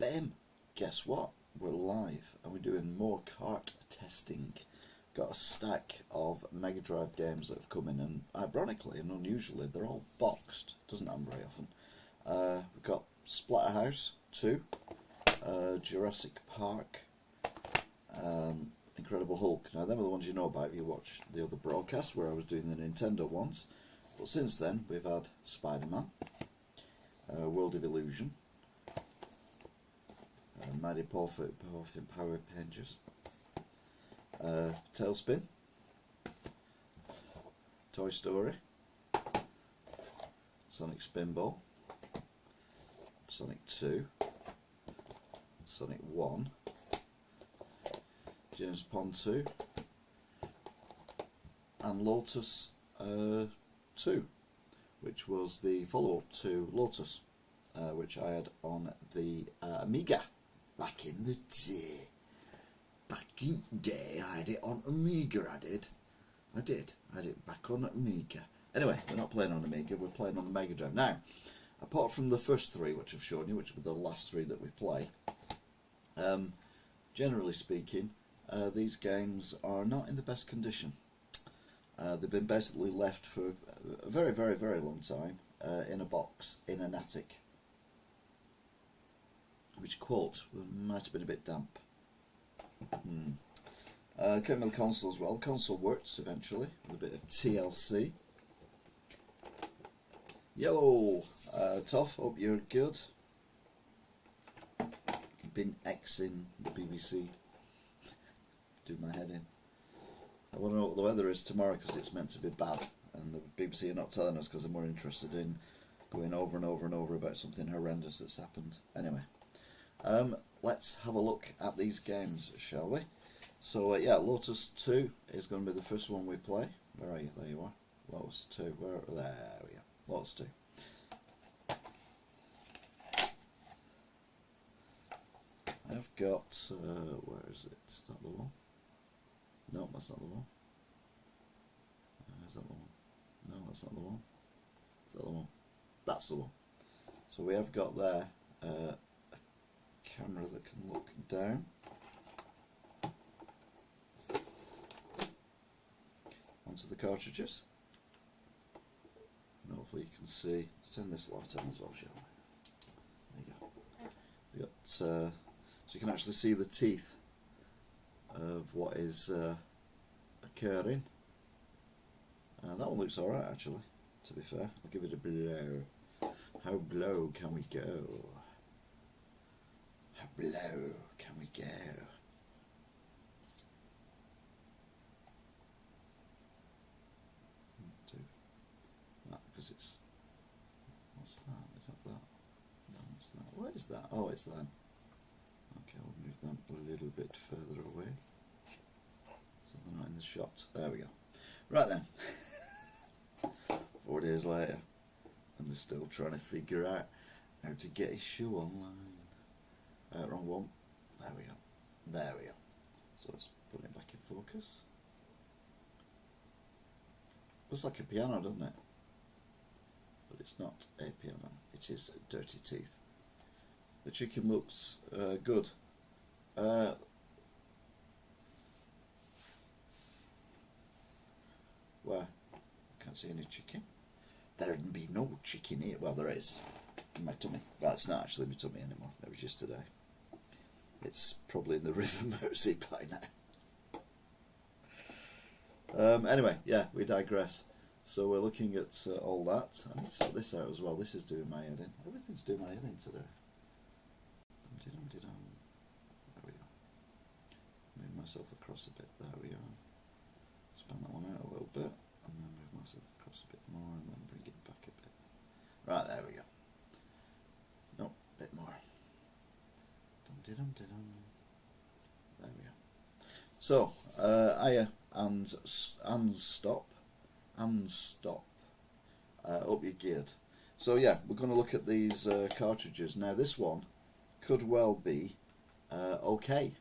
Bim! Guess what? We're live and we're doing more cart testing. Got a stack of Megadrive games that have come in, and ironically and unusually they're all boxed. Doesn't happen very often. We've got Splatterhouse 2, Jurassic Park, Incredible Hulk. Now them are the ones you know about if you watch the other broadcast where I was doing the Nintendo ones. But since then we've had Spider-Man, World of Illusion, Mighty Morphin Power Rangers, Tailspin, Toy Story, Sonic Spinball, Sonic 2, Sonic 1, James Pond 2, and Lotus 2, which was the follow-up to Lotus, which I had on the Amiga back in the day. Back in the day, I had it on Amiga. I did back on Amiga. Anyway, we're not playing on Amiga, we're playing on the Mega Drive. Now, apart from the first three which I've shown you, which were the last three that we play, generally speaking, these games are not in the best condition. They've been basically left for a very, very, very long time in a box, in an attic, which, quote, might have been a bit damp. Came with the console as well. The console worked eventually with a bit of TLC. Yellow, Toff, hope you're good. Been Xing the BBC. Do my head in. I want to know what the weather is tomorrow because it's meant to be bad, and the BBC are not telling us because they're more interested in going over and over and over about something horrendous that's happened. Anyway, let's have a look at these games, shall we? So yeah, Lotus 2 is going to be the first one we play. Where are you? There you are. Lotus 2. There we are. Lotus 2. I've got, where is it? Is that the one? No, that's not the one. Is that the one? No, that's not the one. Is that the one? That's the one. So we have got there a camera that can look down. Onto the cartridges. And hopefully you can see. Let's turn this light on as well, shall we? There you go. We got, so you can actually see the teeth of what is occurring. That one looks alright actually, to be fair. I'll give it a blow. How blow can we go? How blow can we go? Do that because it's, what's that? Is that that? No, what's that? What is that? Oh, it's that. Okay, I'll move them a little bit further away so they're not in the shot. There we go. Right then. 4 days later, and they're still trying to figure out how to get his show online. Wrong one. There we go. There we go. So let's put it back in focus. Looks like a piano, doesn't it? But it's not a piano. It is Dirty Teeth. The chicken looks good. Where? Can't see any chicken. There'd be no chicken here. Well, there is. In my tummy. Well, it's not actually my tummy anymore. It was just today. It's probably in the River Mersey by now. Anyway, yeah, we digress. So we're looking at all that. I need to sort this out as well. This is doing my head in. Everything's doing my head in today. There we go. Move myself across a bit. There we are. Span that one out a little bit, and then move myself across a bit more, and then bring it back a bit. Right, there we go. No, a bit more. There we go. So, Aya and stop. Up your geared. So yeah, we're going to look at these cartridges. Now this one could well be okay.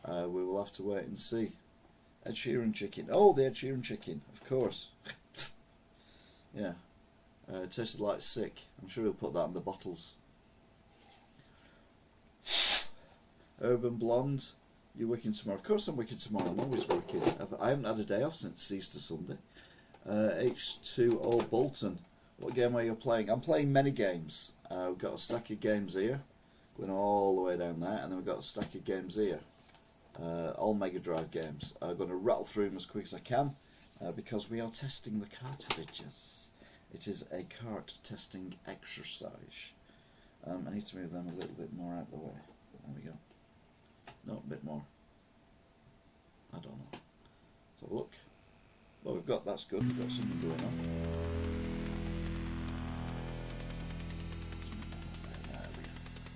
We will have to wait and see. Ed Sheeran chicken. Oh, the Ed Sheeran chicken, of course. Yeah. Tasted like sick. I'm sure he'll put that in the bottles. Urban Blonde, you're working tomorrow. Of course I'm working tomorrow, I'm always working. I haven't had a day off since Easter Sunday. H2O Bolton, what game are you playing? I'm playing many games. We've got a stack of games here, going all the way down there, and then we've got a stack of games here. All Mega Drive games. I'm going to rattle through them as quick as I can, because we are testing the cartridges. It is a cart testing exercise. I need to move them a little bit more out of the way. There we go. No, a bit more. I don't know. Let's have a look. Well, we've got, that's good, we've got something going on.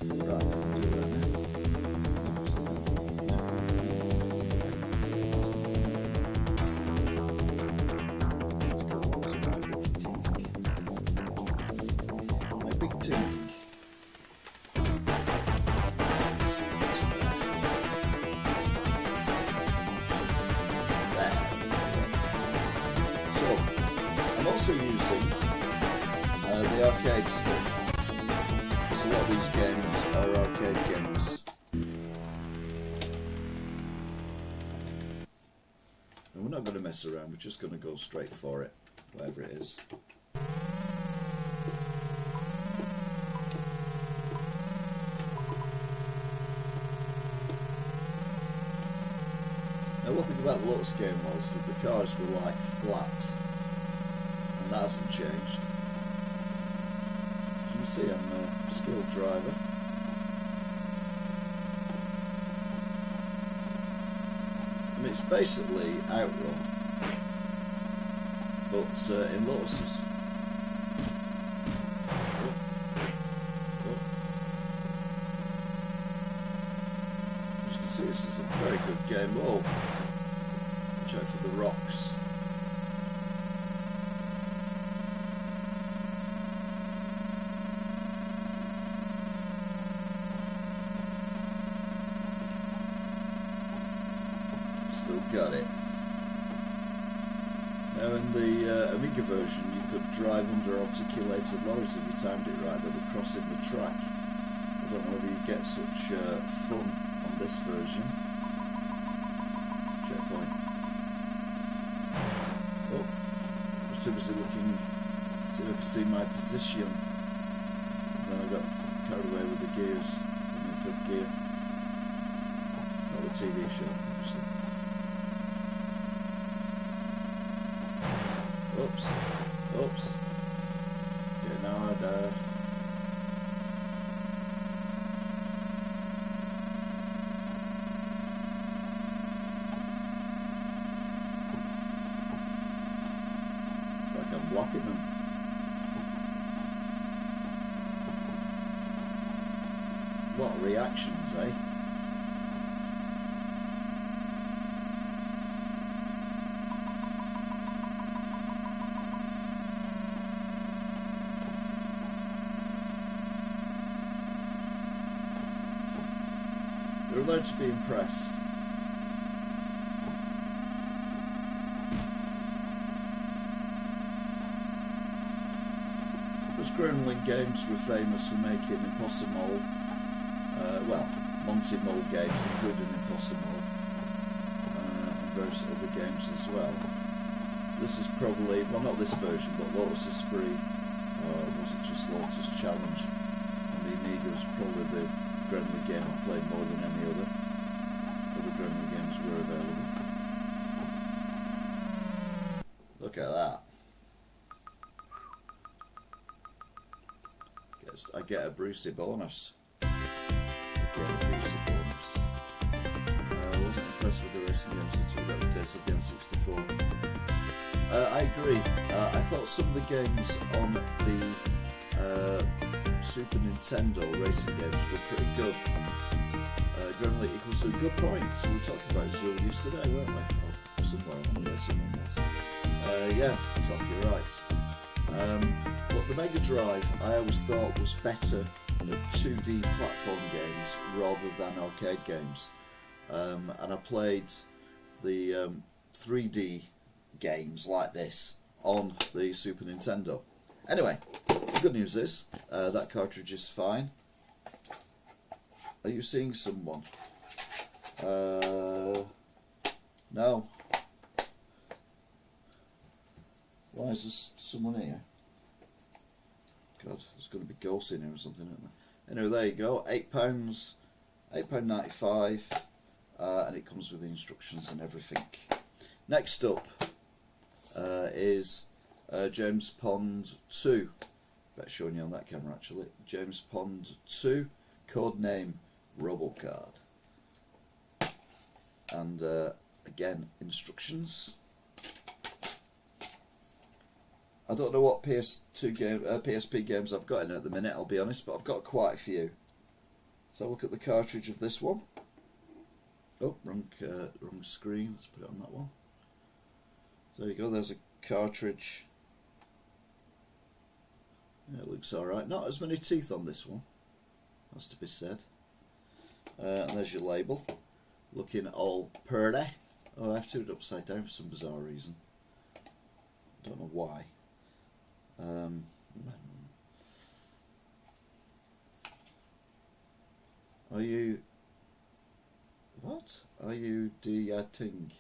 Right, we'll do that now. Let's go on to my big ting. My big ting. So, I'm also using the arcade stick, because a lot of these games are arcade games. And we're not going to mess around, we're just going to go straight for it, whatever it is. Now, one thing about the Lotus game was that the cars were like flat, and that hasn't changed. As you can see, I'm a skilled driver. I mean, it's basically Outrun, but in Lotuses. As you can see, this is a very good game. Whoa! Watch out for the rocks. Still got it. Now in the Amiga version you could drive under articulated lorries if you timed it right that were crossing the track. I don't know whether you get such fun on this version. Checkpoint. Oh, I was too busy looking, see if I could see my position. And then I got carried away with the gears. I'm in 5th gear. Not the TV show, obviously. Oops, oops, it's getting harder. It's like I'm blocking them. What reactions, eh? They're allowed to be impressed. Because Gremlin Games were famous for making Impossible, well, Monty Mole games, including Impossible, and various other games as well. This is probably, well, not this version, but Lotus Esprit, or was it just Lotus Challenge? And the Amiga was probably the Gremlin game I played more than any other. Other Gremlin games were available. Look at that. I get a Brucey bonus. I wasn't impressed with the racing games until we got the taste of the N64. I agree. I thought some of the games on the Super Nintendo racing games were pretty good. Gremlin equals a good point. We were talking about Zool yesterday, weren't we? Or somewhere along the way someone was. Yeah, Toff, you're right. But the Mega Drive I always thought was better than 2D platform games rather than arcade games. And I played the 3D games like this on the Super Nintendo. Anyway, the good news is that cartridge is fine. Are you seeing someone? No. Why is there someone here? God, there's going to be ghosts in here or something, isn't there? Anyway, there you go. £8, £8.95, and it comes with the instructions and everything. Next up is James Pond 2. Better showing you on that camera actually. James Pond 2, codename Robocard. And again, instructions. I don't know what PSP games I've got in at the minute, I'll be honest, but I've got quite a few. So look at the cartridge of this one. Oh, wrong screen. Let's put it on that one. So there you go. There's a cartridge. Yeah, it looks all right. Not as many teeth on this one, has to be said. And there's your label, looking all pretty. Oh, I have to do it upside down for some bizarre reason. Don't know why. Are you... What? Are you ting?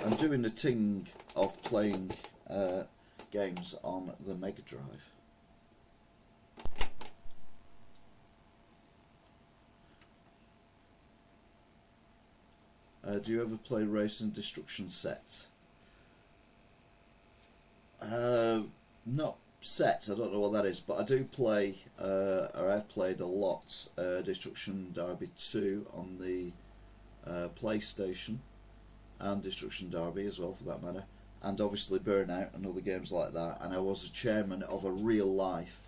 I'm doing the ting of playing games on the Megadrive. Do you ever play Race and Destruction sets? Not sets, I don't know what that is, but I do play, or I've played a lot, Destruction Derby 2 on the PlayStation, and Destruction Derby as well for that matter, and obviously Burnout and other games like that, and I was a chairman of a real life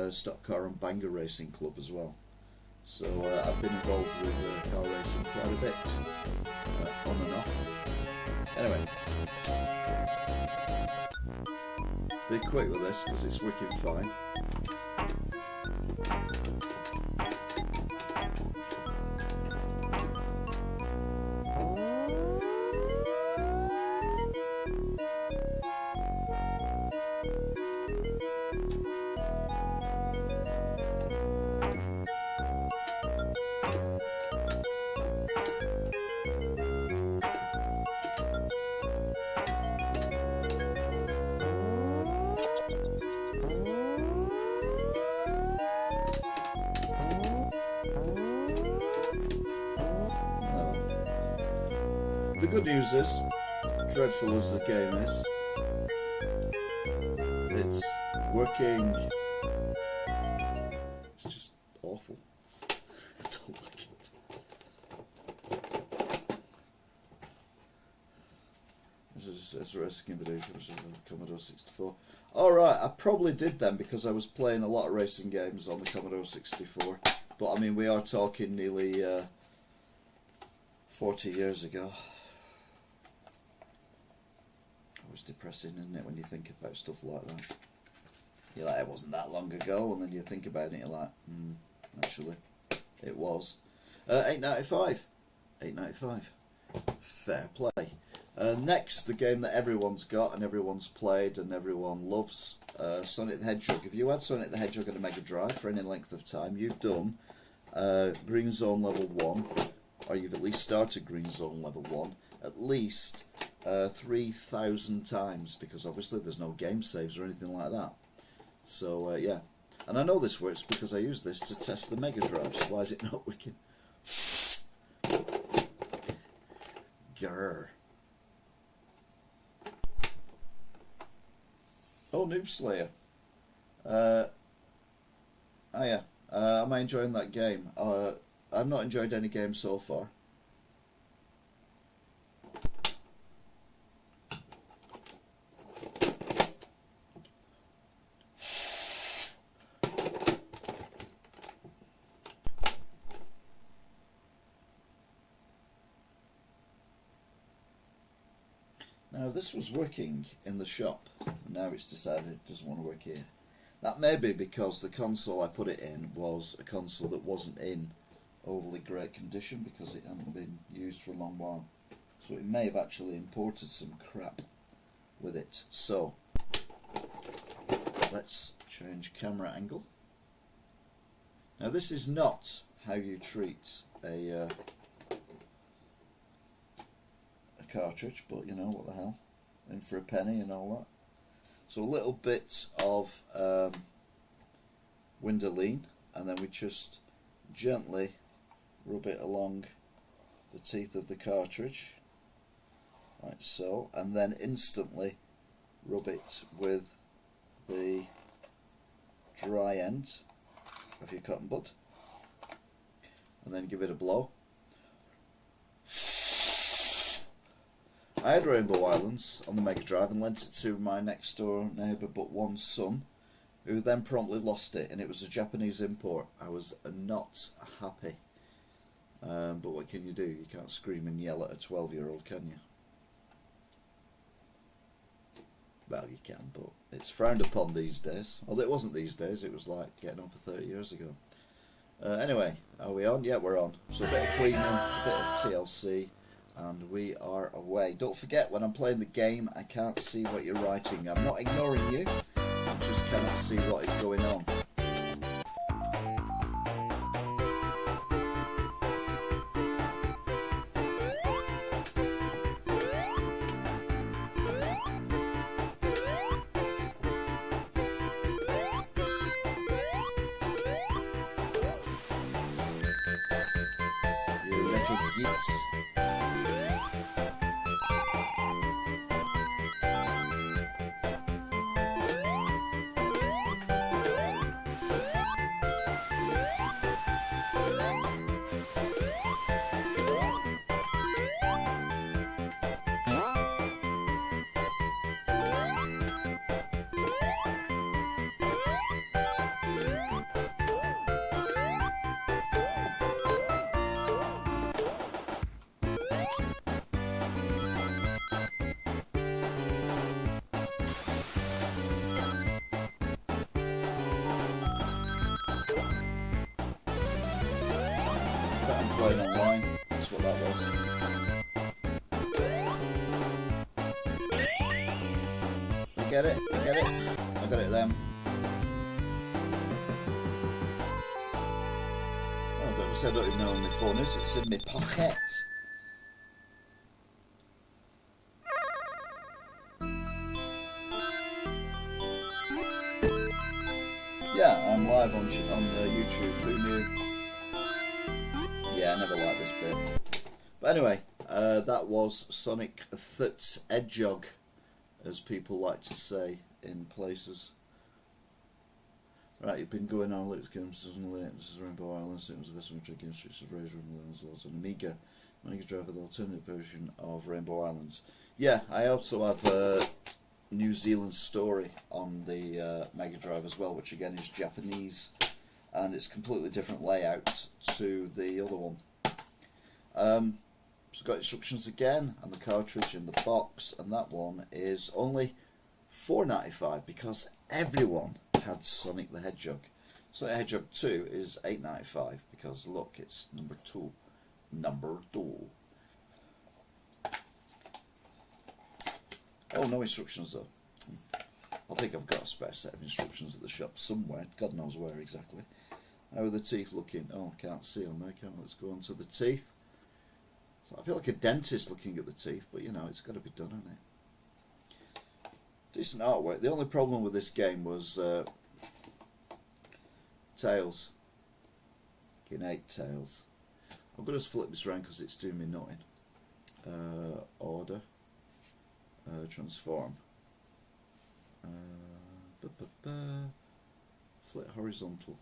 stock car and banger racing club as well. So I've been involved with car racing quite a bit, on and off. Anyway, be quick with this because it's wicked fine. The good news is, dreadful as the game is, it's working. It's just awful. I don't like it. It's a racing video, Commodore 64. Alright, I probably did them because I was playing a lot of racing games on the Commodore 64. But I mean, we are talking nearly 40 years ago. Always depressing, isn't it, when you think about stuff like that? You're like, it wasn't that long ago, and then you think about it, you're like, actually, it was. £8.95. £8.95. Fair play. Next, the game that everyone's got and everyone's played and everyone loves, Sonic the Hedgehog. If you had Sonic the Hedgehog on a Mega Drive for any length of time, you've done Green Zone Level 1, or you've at least started Green Zone Level 1, at least 3,000 times, because obviously there's no game saves or anything like that. So, yeah. And I know this works because I use this to test the Mega Drive, so why is it not working? Grrr. Oh, Noob Slayer. Yeah. Am I enjoying that game? I've not enjoyed any game so far. Now this was working in the shop, now it's decided it doesn't want to work here. That may be because the console I put it in was a console that wasn't in overly great condition because it hadn't been used for a long while. So it may have actually imported some crap with it. So, let's change camera angle. Now this is not how you treat a cartridge, but you know, what the hell, in for a penny and all that. So a little bit of Windoline, and then we just gently rub it along the teeth of the cartridge, like so, and then instantly rub it with the dry end of your cotton bud, and then give it a blow. I had Rainbow Islands on the Mega Drive and lent it to my next door neighbour but one son, who then promptly lost it, and it was a Japanese import. I was not happy, but what can you do? You can't scream and yell at a 12-year-old, can you? Well, you can, but it's frowned upon these days. Although it wasn't these days, it was like getting on for 30 years ago. Anyway, are we on? Yeah, we're on. So a bit of cleaning, a bit of TLC, and we are away. Don't forget, when I'm playing the game, I can't see what you're writing. I'm not ignoring you, I just cannot see what is going on. You little geeks. I'm playing online, that's what that was. I get it, I get it, I got it then. Oh, but I said I don't even know where my phone is, it's in my pocket. Yeah, I'm live on YouTube, who knew? Yeah, I never liked this bit. But anyway, that was Sonic the Hedgehog, as people like to say in places. Right, you've been going on Linux games, this is Rainbow Islands, it was the best one to game Streets of Rage, Rainbow Islands, loads on Amiga. Mega Drive, the alternate version of Rainbow Islands. Yeah, I also have New Zealand Story on the Mega Drive as well, which again is Japanese, and it's completely different layout to the other one. So got instructions again, and the cartridge in the box, and that one is only $4.95 because everyone had Sonic the Hedgehog. Sonic the Hedgehog 2 is $8.95 because look, it's number 2. Number 2. Oh, no instructions though. I think I've got a spare set of instructions at the shop somewhere. God knows where exactly. How are the teeth looking? Oh, I can't see on there, can't I? Let's go on to the teeth. So I feel like a dentist looking at the teeth, but you know, it's got to be done, hasn't it? Decent artwork. The only problem with this game was Tails. Innate Tails. I'm going to just flip this around because it's doing me nothing. Order. Transform. Flip horizontal.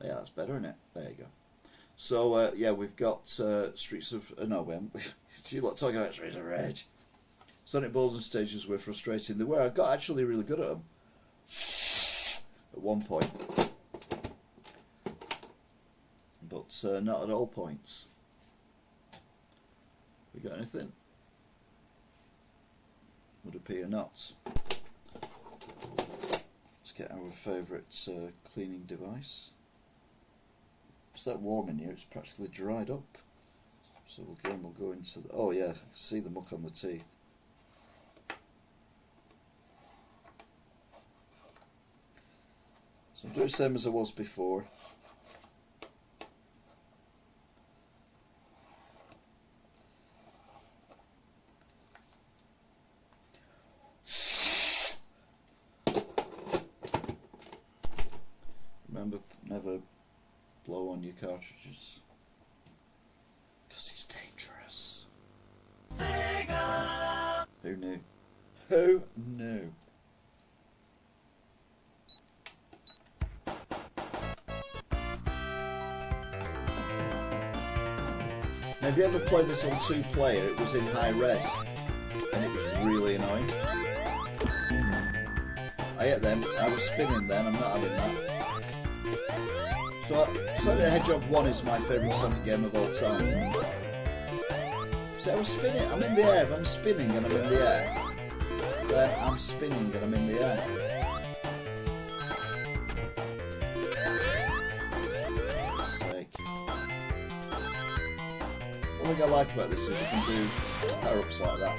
Yeah, that's better, isn't it? There you go. So, yeah, we've got Streets of... no, we haven't. You're not talking about Streets of Rage. Sonic Balls and stages were frustrating. They were. I got actually really good at them. At one point. But not at all points. We got anything? Would appear not. Let's get our favourite cleaning device. It's that warm in here, it's practically dried up. So we'll go into the... oh yeah, I can see the muck on the teeth. So I'm doing the same as I was before. Remember, never blow on your cartridges, because it's dangerous. Who knew? Who knew? Now, have you ever played this on 2-player? It was in high res, and it was really annoying. I hate them. I was spinning then. I'm not having that. So, Sonic the Hedgehog 1 is my favourite Sonic game of all time. See, I was spinning. I'm in the air. If I'm spinning and I'm in the air, then I'm spinning and I'm in the air. For God's sake. One thing I like about this is you can do power-ups like that.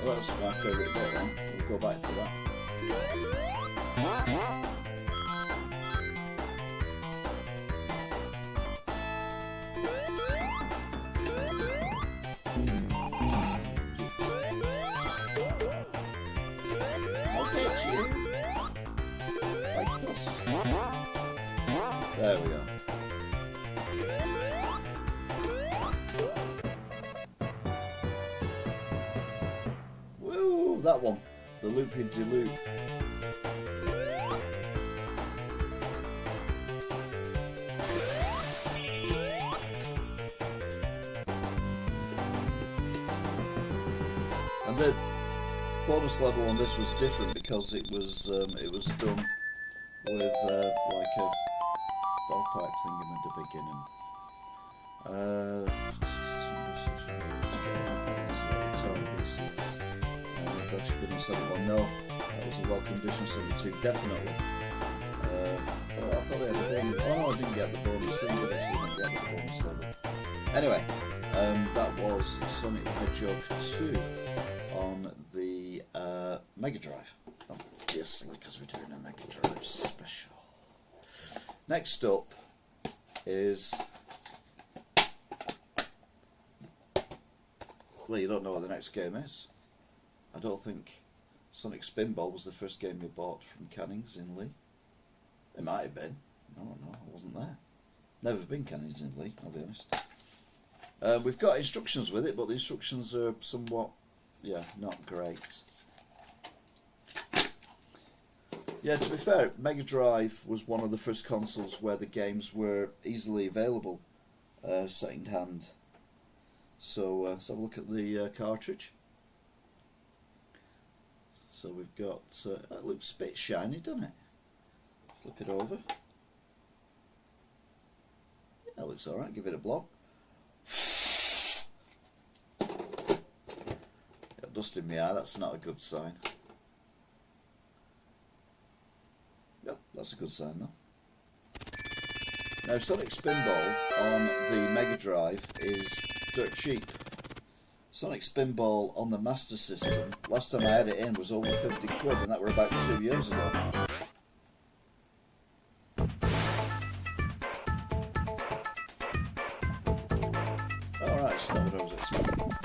Well, that's my favourite bit then. We'll go back to that. I'll get you. Like this. There we are. Woo! That one. The loopy-de-loop. And the bonus level on this was different because it was done with like a bagpipe thing in the beginning. Dodge spinning Sonic 1. No, that was a welcome addition. Sonic 2, definitely. Oh, I thought we had a bonus. Oh no, I didn't get the bonus thing, but I actually didn't get the bonus level. Anyway, that was Sonic the Hedgehog 2 on the Megadrive. Obviously, because we're doing a Megadrive special. Next up is... Well, you don't know what the next game is. I don't think Sonic Spinball was the first game you bought from Cannings in Lee. It might have been. I don't know. I wasn't there. Never been Cannings in Lee, I'll be honest. We've got instructions with it, but the instructions are somewhat, yeah, not great. Yeah, to be fair, Mega Drive was one of the first consoles where the games were easily available second hand. So let's have a look at the cartridge. So we've got, it looks a bit shiny, doesn't it? Flip it over. Yeah, it looks alright, give it a blow. Got dust in my eye, that's not a good sign. Yep, that's a good sign though. Now Sonic Spinball on the Mega Drive is dirt cheap. Sonic Spinball on the Master System, last time I had it in was over 50 quid, and that were about 2 years ago. Alright, it's not what I was expecting.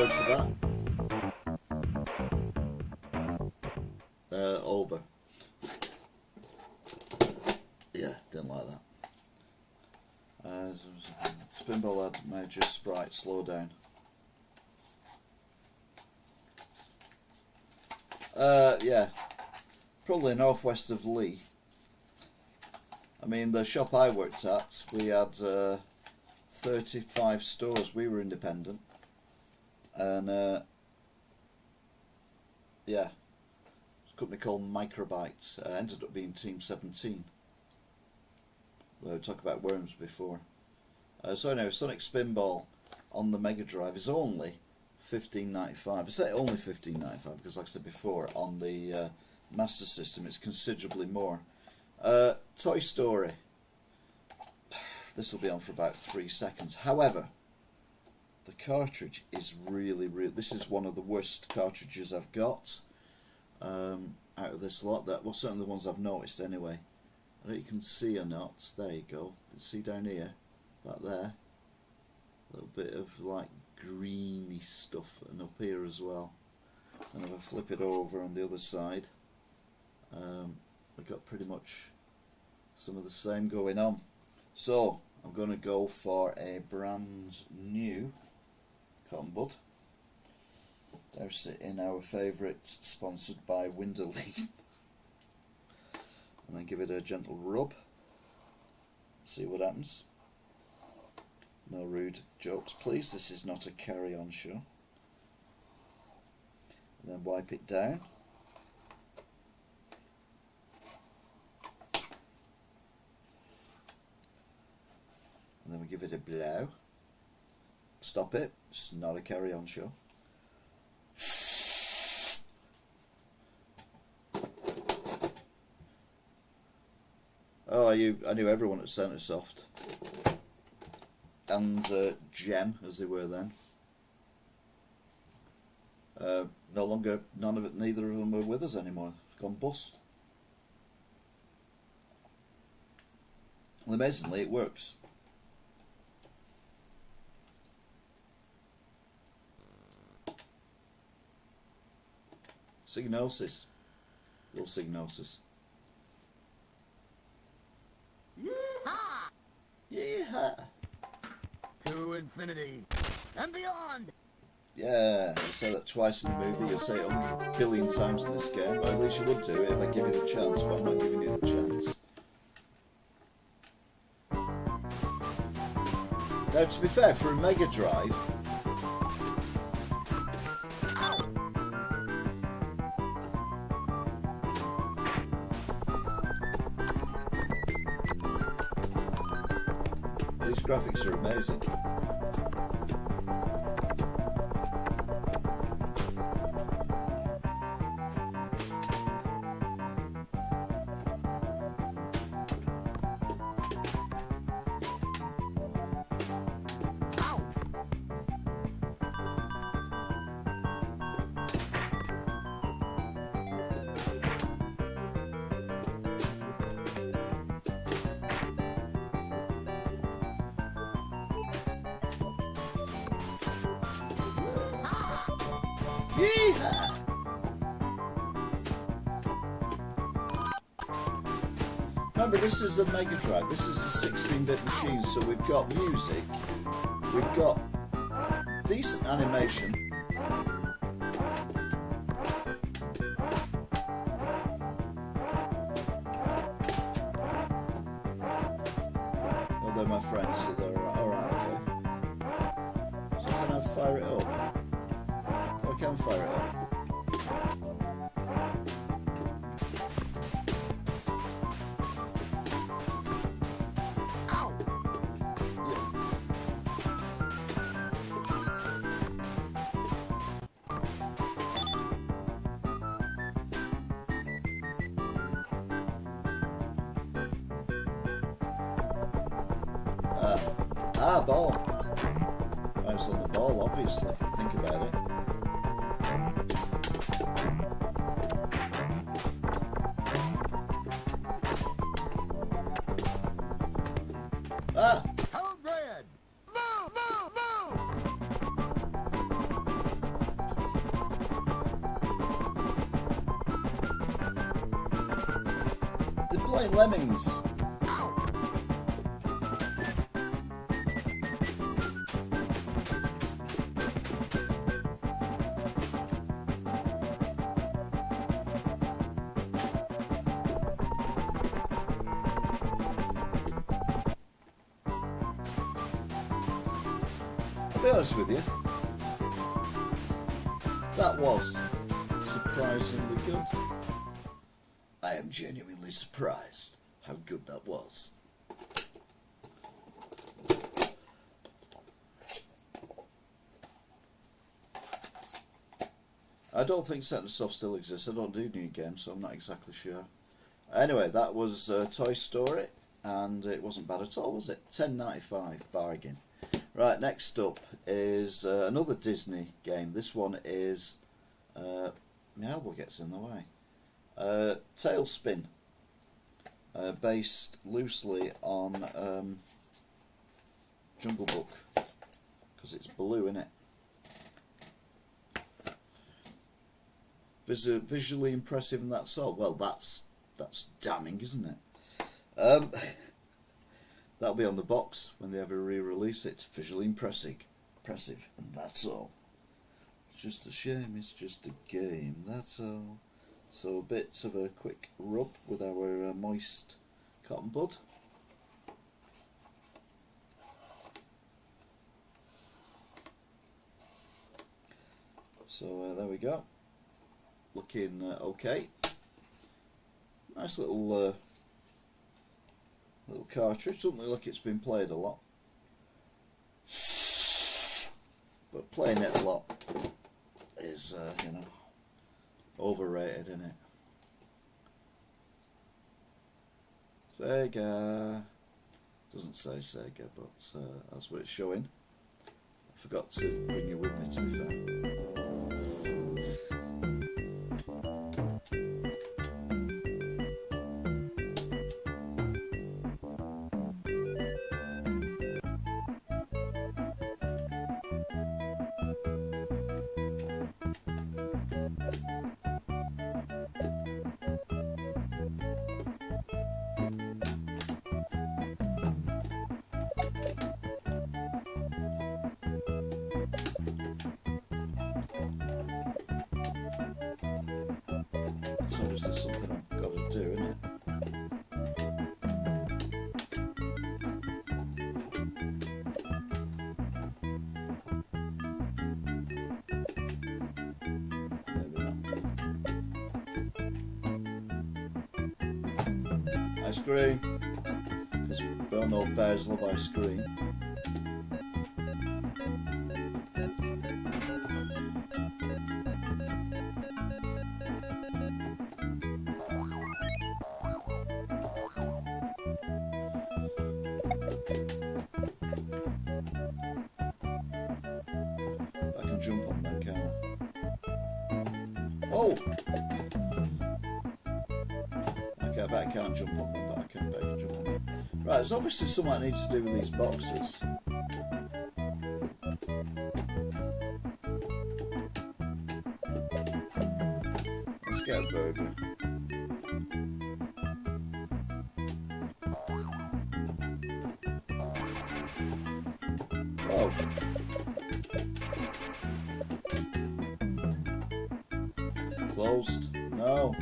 word for that? Over. Yeah, didn't like that. Spinball had major sprite slowdown. Yeah, probably northwest of Leigh. I mean, the shop I worked at, we had 35 stores. We were independent, and yeah, it's a company called Microbytes. Ended up being Team 17. We talked about worms before. So anyway, Sonic Spinball on the Mega Drive is only $15.95. I say only $15.95 because, like I said before, on the Master System it's considerably more. Toy Story. This will be on for about 3 seconds. However, the cartridge is really. This is one of the worst cartridges I've got out of this lot. Well, certainly the ones I've noticed anyway. I don't know if you can see or not. There you go. See down here, that there. A little bit of like greeny stuff, and up here as well. And if I flip it over on the other side, we've got pretty much some of the same going on. So I'm going to go for a brand new cotton bud. Douse it in our favourite, sponsored by Winderley. And then give it a gentle rub. See what happens. No rude jokes, please. This is not a carry-on show. And then wipe it down. And then we give it a blow. Stop it. It's not a carry-on show. Oh, I knew everyone at Centresoft. And Gem, as they were then. No longer, neither of them are with us anymore. Gone bust. And amazingly, it works. Signosis. Love Signosis. Yeehaw! To infinity and beyond! Yeah, you say that twice in the movie, you'll say it 100 billion times in this game, or at least you would do it if I give you the chance, but I'm not giving you the chance. Now, to be fair, for a Mega Drive, these graphics are amazing. Yeehaw! Remember, this is a Mega Drive, this is a 16-bit machine, so we've got music, we've got decent animation, oh, they're my friends, so they're alright, okay. So can I fire it up? I can fire it up. Ow! Ball. Bounce on the ball, obviously, if you think about it. playing Lemmings. I'll be honest with you, that was surprisingly good. I am genuinely surprised how good that was. I don't think Setting Soft still exists. I don't do new games, so I'm not exactly sure. Anyway, that was Toy Story, and it wasn't bad at all, was it? £10.95, bargain. Right, next up is another Disney game. This one is... my elbow gets in the way. Tailspin, based loosely on Jungle Book, because it's blue, innit? Visually impressive, and that's all. Well, that's damning, isn't it? That'll be on the box when they ever re-release it. Visually impressive, and that's all. It's just a shame, it's just a game, that's all. So a bit of a quick rub with our moist cotton bud. So there we go. Looking okay. Nice little cartridge. Doesn't look like it's been played a lot, but playing it a lot is you know, overrated, isn't it? Sega. Doesn't say Sega, but that's what it's showing. I forgot to bring you with me, to be fair. It's obviously something I've got to do, isn't it? Maybe not. Ice cream, because we all know bears love ice cream. I can jump on them, can't I? Oh! Okay, I bet I can't jump on them, but I can jump on them. Right, there's obviously something I need to do with these boxes. Let's get a burger. Oh! Closed. No.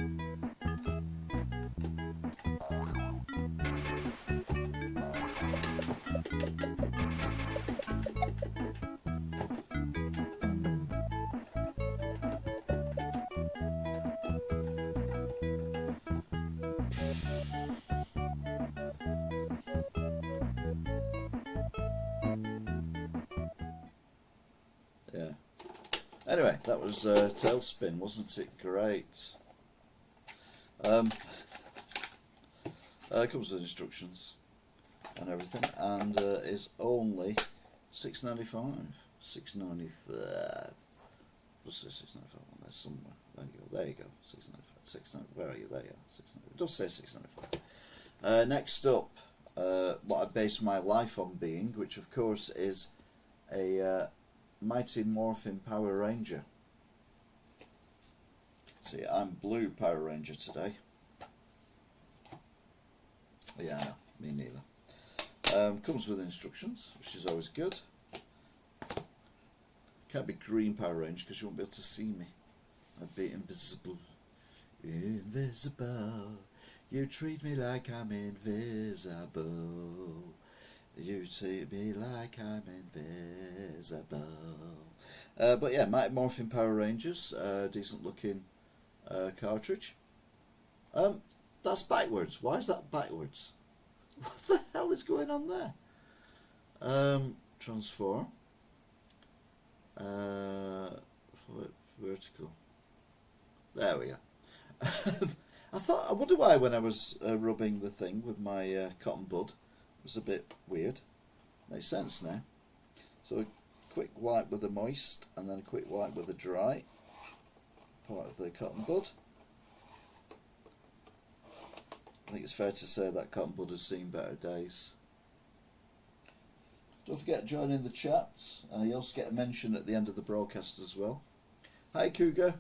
Yeah. Anyway, that was Tailspin, wasn't it great? It comes with instructions and everything, and is only £6.95. £6.95. What's the £6.95 one there somewhere? There you go. £6.95. £6.95. Where are you? There you are. It does say £6.95. Next up, what I base my life on being, which of course is a Mighty Morphin Power Ranger. See, I'm blue Power Ranger today. Yeah, no, me neither. Comes with instructions, which is always good. Can't be green Power Ranger because you won't be able to see me. I'd be invisible. Invisible. You treat me like I'm invisible. You treat me like I'm invisible. But yeah, Mighty Morphin Power Rangers, decent looking cartridge. That's backwards. Why is that backwards? What the hell is going on there? Transform. Flip vertical. There we go. I wonder why when I was rubbing the thing with my cotton bud, it was a bit weird. Makes sense now. So a quick wipe with the moist, and then a quick wipe with the dry part of the cotton bud. I think it's fair to say that cotton bud has seen better days. Don't forget to join in the chats. You also get a mention at the end of the broadcast as well. Hi Cougar.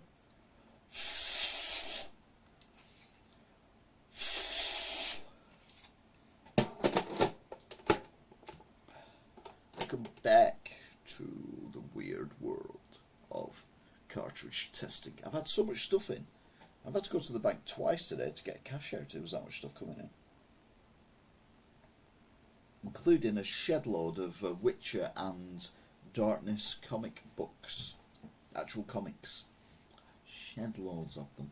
Welcome back to the weird world of cartridge testing. I've had so much stuff in. I've had to go to the bank twice today to get cash out. There was that much stuff coming in, including a shed load of Witcher and Darkness comic books, actual comics, shed loads of them.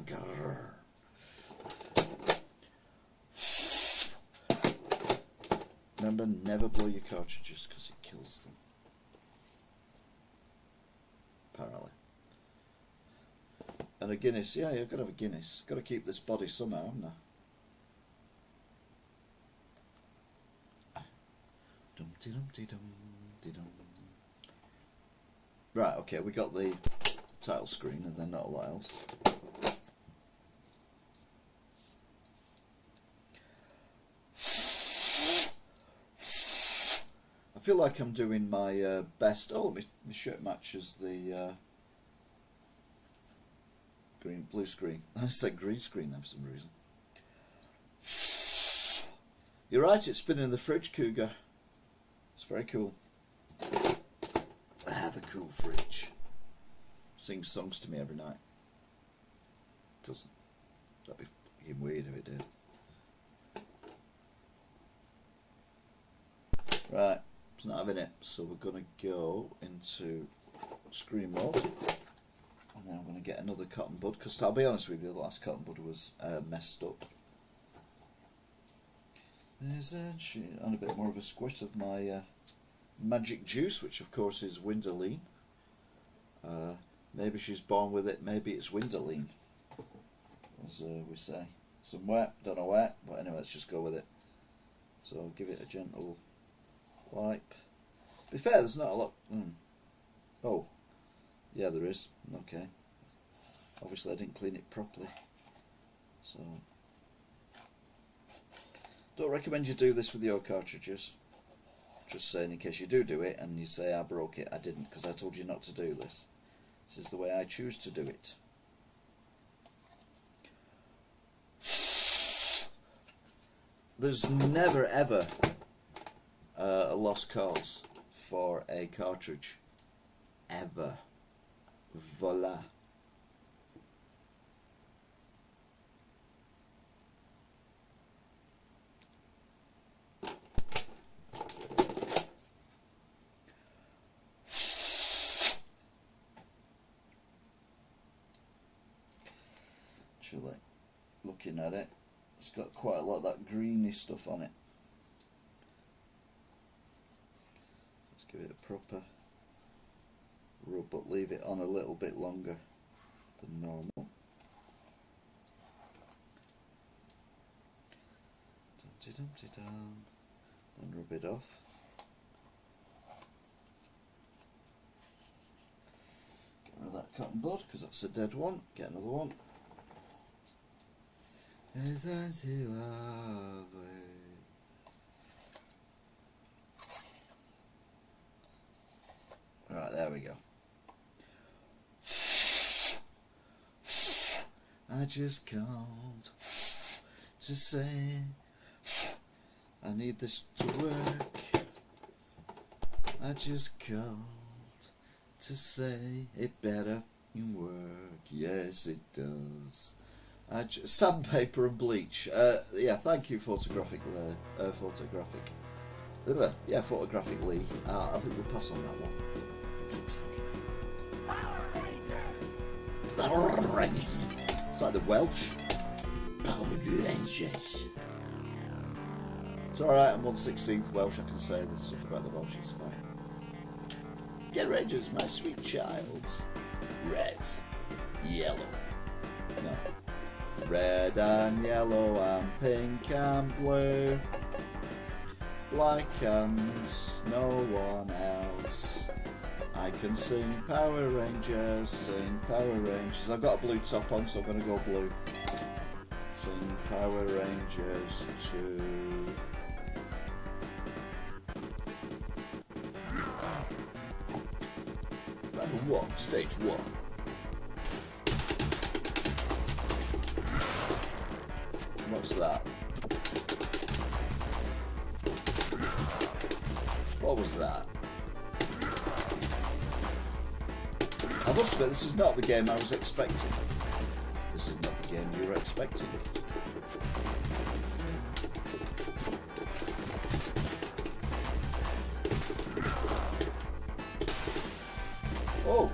Grrr. Remember, never blow your cartridges because it kills them. Apparently. And a Guinness, yeah, you've got to have a Guinness. Got to keep this body somehow, haven't I? Right, okay, we got the title screen and then not a lot else. I feel like I'm doing my best. Oh, my shirt matches the blue screen. I said green screen then for some reason. You're right, it's been in the fridge, Cougar. It's very cool. Ah, the cool fridge. Sings songs to me every night. Doesn't. That'd be fucking weird if it did. Right, it's not having it, so we're going to go into screen mode. And then I'm going to get another cotton bud, because I'll be honest with you, the last cotton bud was messed up. There's and a bit more of a squirt of my magic juice, which of course is Windoline. Maybe she's born with it, maybe it's Windoline, as we say. Some wet, don't know wet, but anyway, let's just go with it. So I'll give it a gentle wipe. To be fair, there's not a lot. Oh, yeah, there is. Okay. Obviously, I didn't clean it properly. So, don't recommend you do this with your cartridges. Just saying, in case you do it and you say I broke it, I didn't, because I told you not to do this. This is the way I choose to do it. There's never ever a lost cause for a cartridge. Ever. Voila. Actually, looking at it, it's got quite a lot of that greeny stuff on it. Let's give it a proper rub, but leave it on a little bit longer than normal. Then rub it off. Get rid of that cotton bud because that's a dead one. Get another one. Isn't he lovely? Right, there we go. I just can't to say. I need this to work. I just called to say it better work. Yes, it does. Sandpaper and bleach. Yeah, thank you, photographically. I think we'll pass on that one. Thanks anyway. It's like the Welsh. Power Rangers. It's alright, I'm 1/16th Welsh, I can say this stuff about the Welsh, it's fine. Get Rangers, my sweet child. Red, yellow. No. Red and yellow and pink and blue. Like and no one else. I can sing Power Rangers, sing Power Rangers. I've got a blue top on, so I'm going to go blue. Sing Power Rangers too. Level 1, stage 1. What's that? What was that? I must admit, this is not the game I was expecting. This is not the game you were expecting. Oh!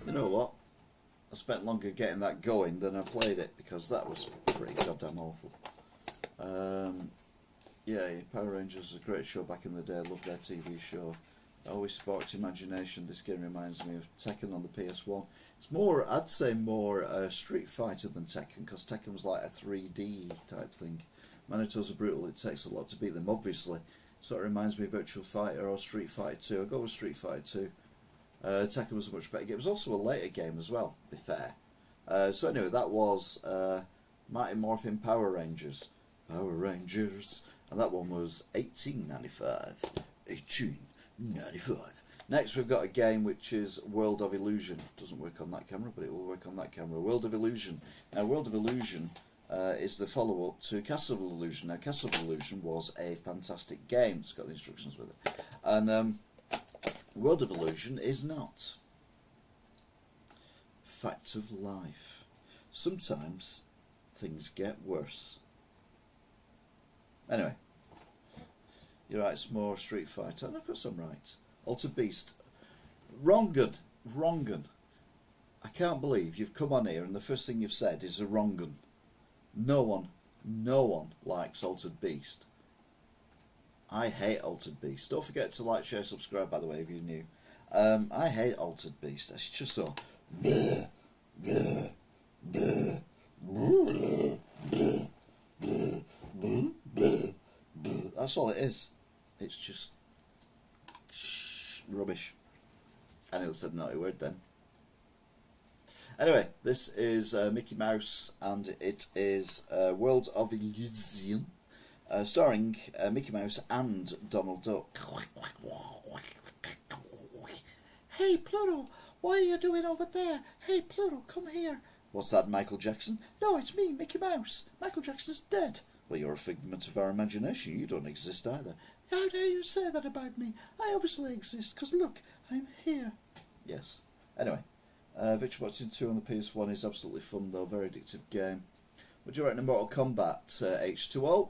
You know what? I spent longer getting that going than I played it because that was pretty goddamn awful. Yeah, Power Rangers was a great show back in the day. I loved their TV show. It always sparked imagination. This game reminds me of Tekken on the PS1. It's more, I'd say more Street Fighter than Tekken, because Tekken was like a 3D type thing. Manitos are brutal, it takes a lot to beat them, obviously. So it reminds me of Virtual Fighter or Street Fighter 2. I'll go with Street Fighter 2. Tekken was a much better game. It was also a later game as well, to be fair. So anyway, that was Mighty Morphin Power Rangers. Power Rangers. And that one was 1895. 1895. Next we've got a game which is World of Illusion. Doesn't work on that camera, but it will work on that camera. World of Illusion. Now World of Illusion is the follow-up to Castle of Illusion. Now Castle of Illusion was a fantastic game. It's got the instructions with it. And World of Illusion is not. Fact of life. Sometimes things get worse. Anyway, you're right, it's more Street Fighter. And of course I'm right. Altered Beast. Wrong'un. Wrong'un. I can't believe you've come on here and the first thing you've said is a wrong'un. No one likes Altered Beast. I hate Altered Beast. Don't forget to like, share, subscribe, by the way, if you're new. I hate Altered Beast. It's just so... That's all it is. It's just... rubbish. I nearly said a naughty word then. Anyway, this is Mickey Mouse, and it is World of Illusion. Starring Mickey Mouse and Donald Duck. Hey Pluto, what are you doing over there? Hey Pluto, come here. What's that, Michael Jackson? No, it's me, Mickey Mouse. Michael Jackson's dead. Well, you're a figment of our imagination. You don't exist either. How dare you say that about me? I obviously exist, because look, I'm here. Yes. Anyway, Virtua Boxing 2 on the PS1 is absolutely fun though, very addictive game. What do you reckon of Mortal Kombat H2O?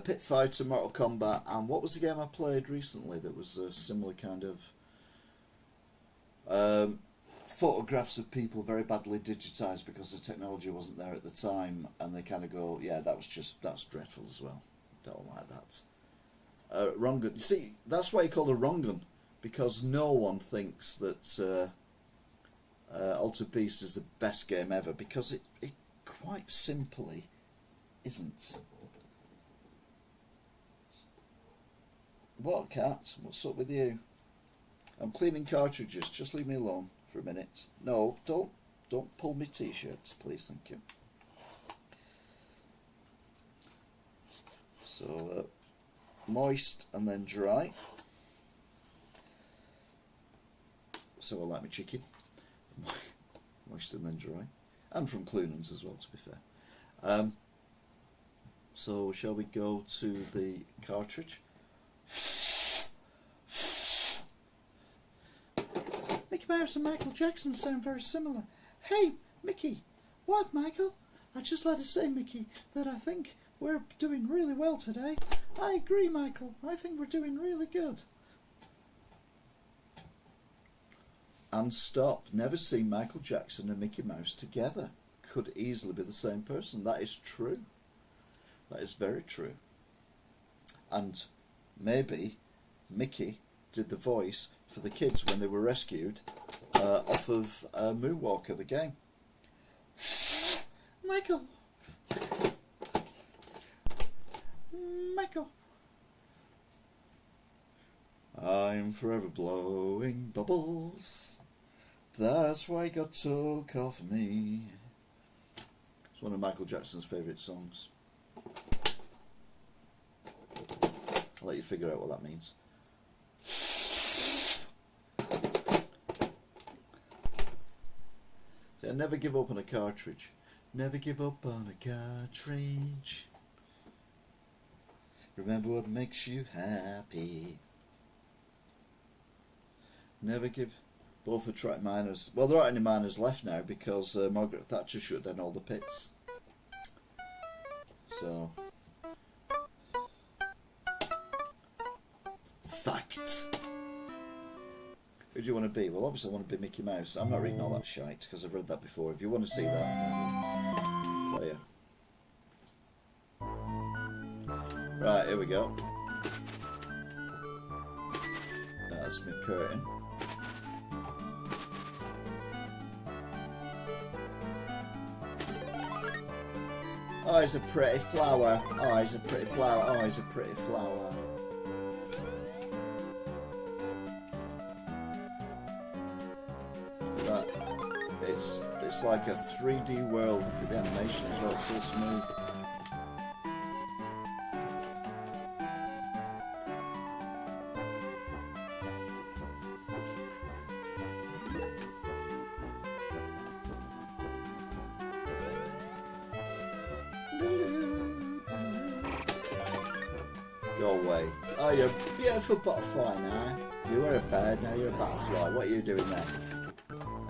Pit Fighter, Mortal Kombat, and what was the game I played recently that was a similar kind of photographs of people very badly digitised because the technology wasn't there at the time, and they kind of go, yeah, that's dreadful as well. Don't like that. wrong gun. You see, that's why you call it a wrong gun, because no one thinks that Altered Beast is the best game ever, because it quite simply isn't. What, cat? What's up with you? I'm cleaning cartridges. Just leave me alone for a minute. No, don't pull me t-shirts, please. Thank you. So, moist and then dry. So I like my chicken. Moist and then dry. And from Cloonan's as well, to be fair. So shall we go to the cartridge? Mickey Mouse and Michael Jackson sound very similar. Hey, Mickey. What, Michael? I'd just like to say, Mickey, that I think we're doing really well today. I agree, Michael. I think we're doing really good. And stop. Never seen Michael Jackson and Mickey Mouse together. Could easily be the same person. That is true. That is very true. And maybe Mickey did the voice for the kids when they were rescued off of Moonwalker, the game. Michael! Michael! I'm forever blowing bubbles. That's why God took off me. It's one of Michael Jackson's favourite songs. I'll let you figure out what that means. See, I never give up on a cartridge. Never give up on a cartridge. Remember what makes you happy. Never give. Both are track miners. Well, there aren't any miners left now because Margaret Thatcher shut down all the pits. So. Fact. Who do you want to be? Well, obviously I want to be Mickey Mouse. I'm not reading all that shite because I've read that before. If you want to see that, then play it. Right, here we go. That's my curtain. Oh, it's a pretty flower. Oh, it's a pretty flower. Oh, it's a pretty flower. Look at that. It's like a 3D world. Look at the animation as well. It's so smooth. Go away. Oh, you're a beautiful butterfly now. You were a bird, now you're a butterfly. What are you doing there?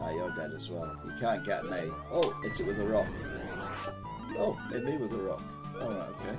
Ah, you're dead as well. You can't get me. Oh, hit it with a rock. Oh, hit me with a rock. Alright, okay.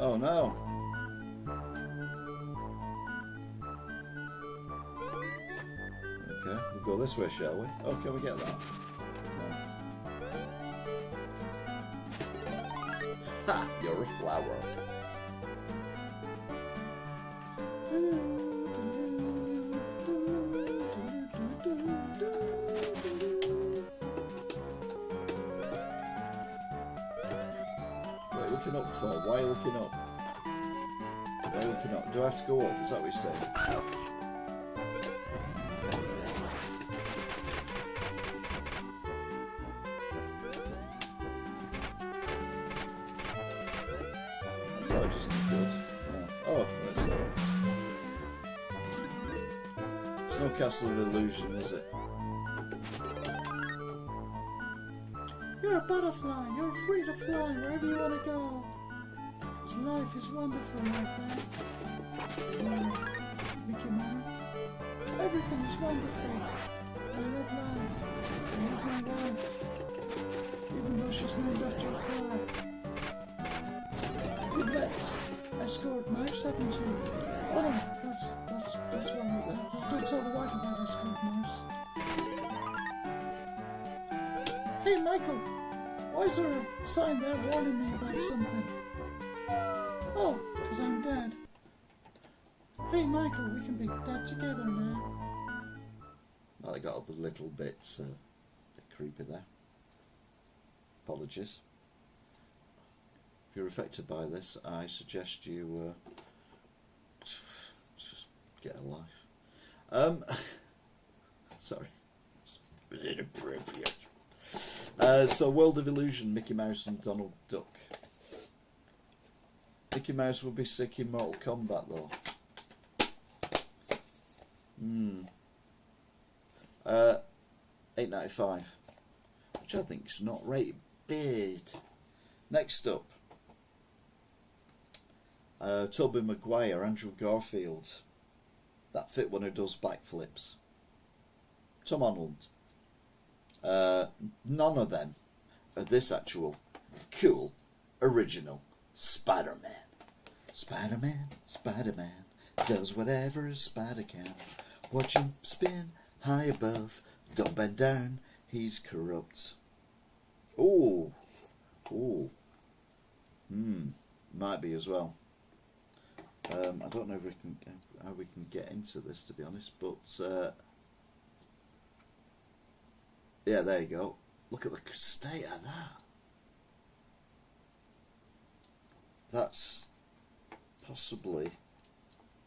Oh no. Okay, we'll go this way, shall we? Oh, can we get that? No. Ha! You're a flower. What are you looking up for? Why are you looking up? Why are you looking up? Do I have to go up? Is that what you're saying? I thought it was good. Oh, that's alright. It's no Castle of Illusion, is it? You're a butterfly. You're free to fly wherever you want to go. 'Cause life is wonderful like that. Mickey Mouse. Everything is wonderful. I love life. I love my wife. Even though she's named after a car. You've met Escort Mouse, haven't you? Oh no, that's one right there. Don't tell the wife about Escort Mouse. Hey Michael, why is there a sign there warning me about something? Oh, because I'm dead. Hey Michael, we can be dead together now. Well, I got up a little bit creepy there. Apologies. If you're affected by this, I suggest you just get a life. Sorry. It's inappropriate. So World of Illusion, Mickey Mouse and Donald Duck. Mickey Mouse will be sick in Mortal Kombat though. $8.95, which I think is not rated bad. Next up, Tobey Maguire, Andrew Garfield, that fit one who does backflips. Tom Holland. None of them are this actual cool, original Spider-Man. Spider-Man, Spider-Man does whatever a spider can. Watch him spin high above, don't bend down, he's corrupt. Ooh, ooh, might be as well. I don't know if how we can get into this, to be honest, but yeah, there you go. Look at the state of that. That's possibly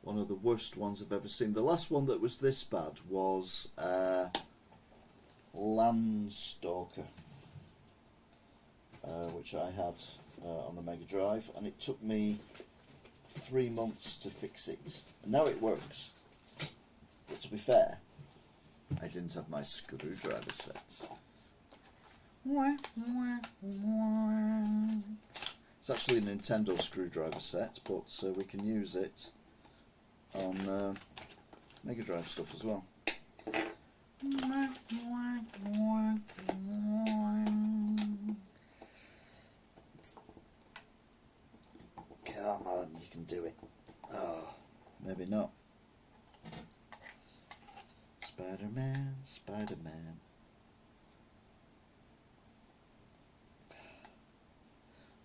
one of the worst ones I've ever seen. The last one that was this bad was Landstalker, which I had on the Mega Drive, and it took me 3 months to fix it. And now it works. But to be fair, I didn't have my screwdriver set. It's actually a Nintendo screwdriver set, but we can use it on Mega Drive stuff as well. Come on, you can do it. Oh, maybe not. Spider-Man, Spider-Man.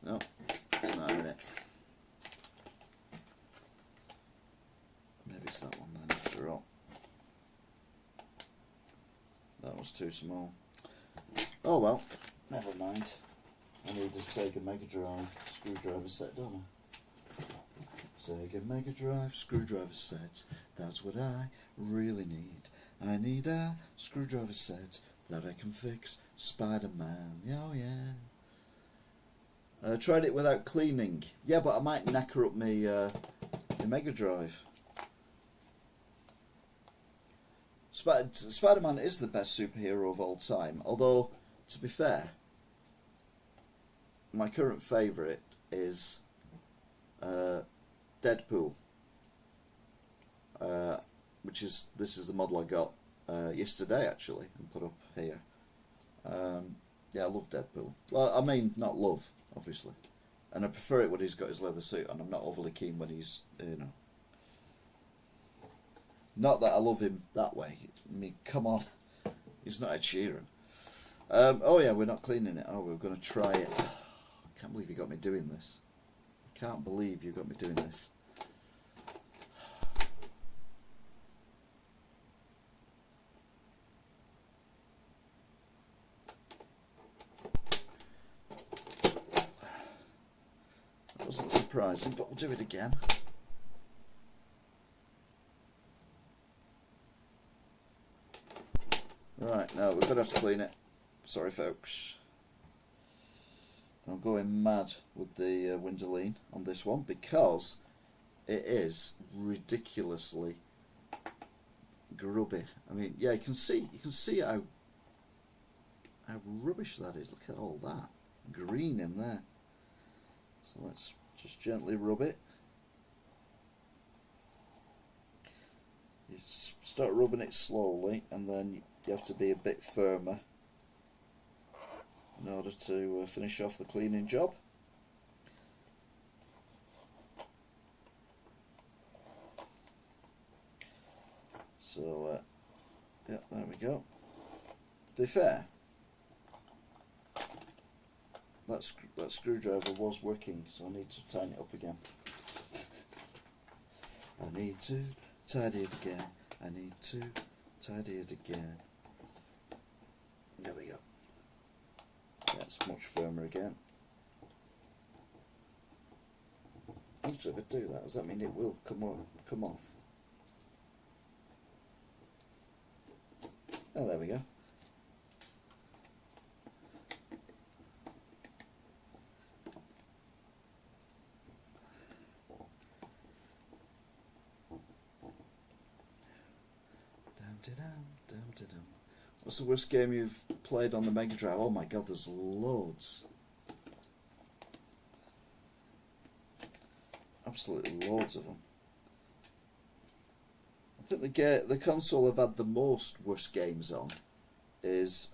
No, it's not having it. Maybe it's that one then after all. That was too small. Oh well, never mind. I need a Sega Mega Drive screwdriver set, don't I? Sega Mega Drive screwdriver set, that's what I really need. I need a screwdriver set that I can fix Spider-Man. Oh yeah. Tried it without cleaning. Yeah, but I might knacker up my Mega Drive. Spider-Man is the best superhero of all time. Although, to be fair, my current favourite is Deadpool. This is the model I got yesterday actually and put up here. Yeah, I love Deadpool. Well, I mean, not love, obviously, and I prefer it when he's got his leather suit on. I'm not overly keen when he's, you know. Not that I love him that way. I mean, come on, he's not Ed Sheeran. Oh yeah, we're not cleaning it. Oh, we're going to try it. I can't believe you got me doing this. I can't believe you got me doing this. Wasn't surprising, but we'll do it again. Right, now we're going to have to clean it. Sorry folks. I'm going mad with the Windoline on this one because it is ridiculously grubby. I mean, yeah, you can see how rubbish that is. Look at all that green in there. So let's just gently rub it. You start rubbing it slowly, and then you have to be a bit firmer in order to finish off the cleaning job. So, yeah, there we go. To be fair, that screwdriver was working, so I need to tighten it up again. I need to tidy it again. I need to tidy it again. There we go. That's much firmer again. Actually, if I do that, does that mean it will come off? Oh, there we go. What's the worst game you've played on the Megadrive? Oh my god, there's loads. Absolutely loads of them. I think the console I've had the most worst games on is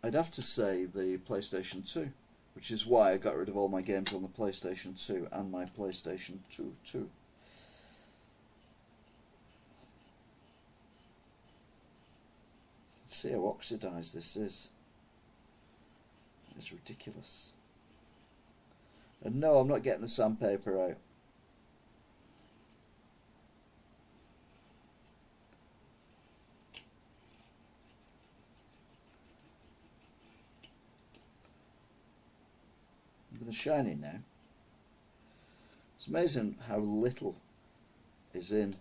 I'd have to say the PlayStation 2, which is why I got rid of all my games on the PlayStation 2 and my PlayStation 2 too. See how oxidized this is. It's ridiculous. And no, I'm not getting the sandpaper out. With the shiny now. It's amazing how little is in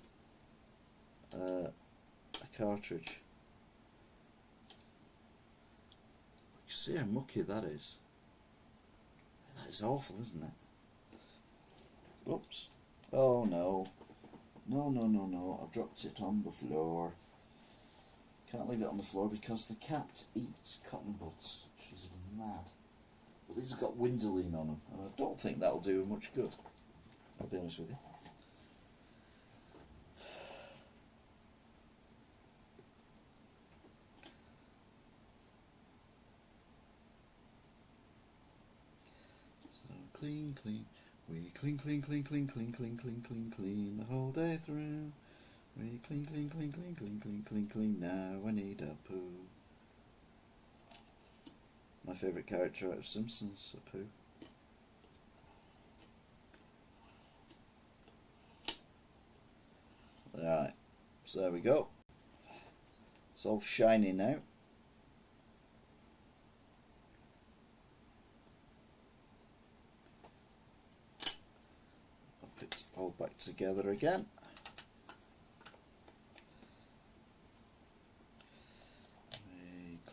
a cartridge. You see how mucky that is? That is awful, isn't it? Oops. Oh no. No. I dropped it on the floor. Can't leave it on the floor because the cat eats cotton buds. She's mad. But these have got windowing on them, and I don't think that'll do much good. I'll be honest with you. So clean. We clean the whole day through. We clean. Now I need a poo. My favourite character out of Simpsons, a poo. Alright, so there we go. It's all shiny now. I'll put it all back together again.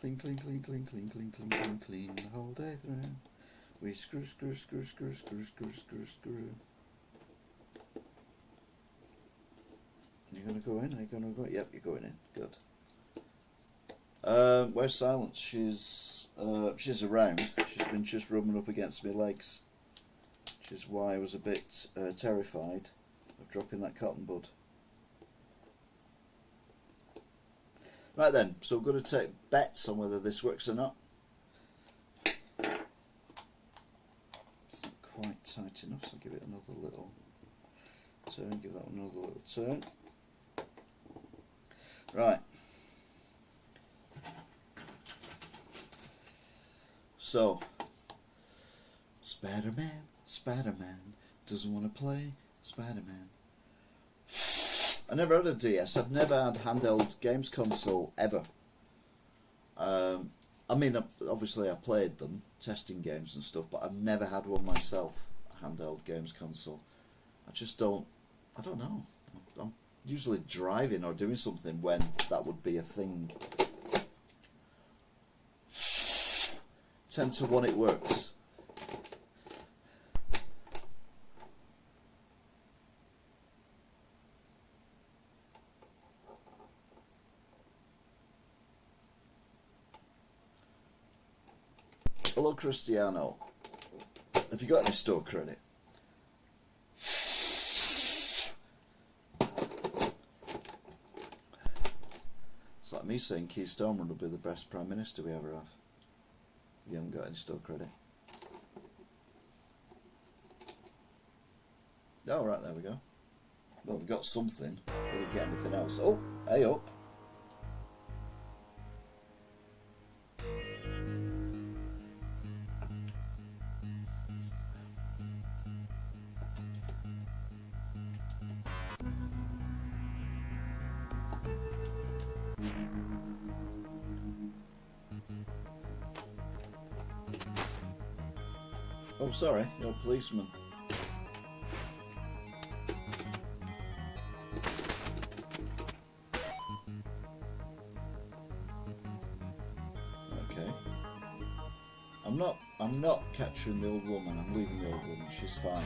Clean the whole day through. We screw. You gonna go in? Are you gonna go? Yep, you're going in. Good. Where's Silence? She's around. She's been just rubbing up against my legs, which is why I was a bit terrified of dropping that cotton bud. Right then, so we're going to take bets on whether this works or not. It's not quite tight enough, so give it another little turn, give that one another little turn. Right. So, Spider-Man doesn't want to play Spider-Man. I never had a DS. I've never had handheld games console ever. I mean, obviously I played them, testing games and stuff, but I've never had one myself, a handheld games console. I don't know. I'm usually driving or doing something when that would be a thing. 10 to 1 it works. Hello, Cristiano. Have you got any store credit? It's like me saying Keir Starmer will be the best Prime Minister we ever have. You haven't got any store credit. Oh, right, there we go. Well, we've got something. We didn't get anything else. Oh, hey up. Oh, sorry, you're a policeman. Okay. I'm not capturing the old woman, I'm leaving the old woman, she's fine.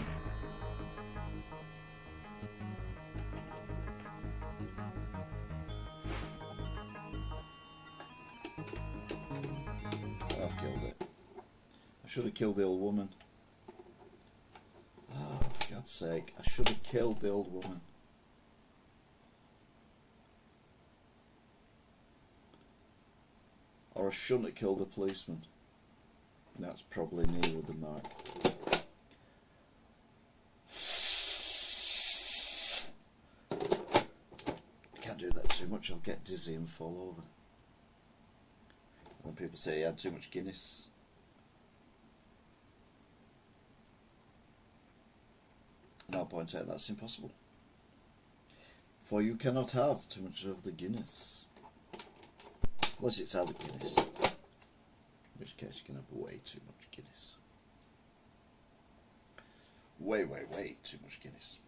I've killed it. I should have killed the old woman. Oh, for God's sake, I should have killed the old woman. Or I shouldn't have killed the policeman. That's probably near with the mark. I can't do that too much, I'll get dizzy and fall over. When people say he had too much Guinness. And I'll point out that's impossible. For you cannot have too much of the Guinness. Unless it's other Guinness. In which case you can have way too much Guinness. Way too much Guinness.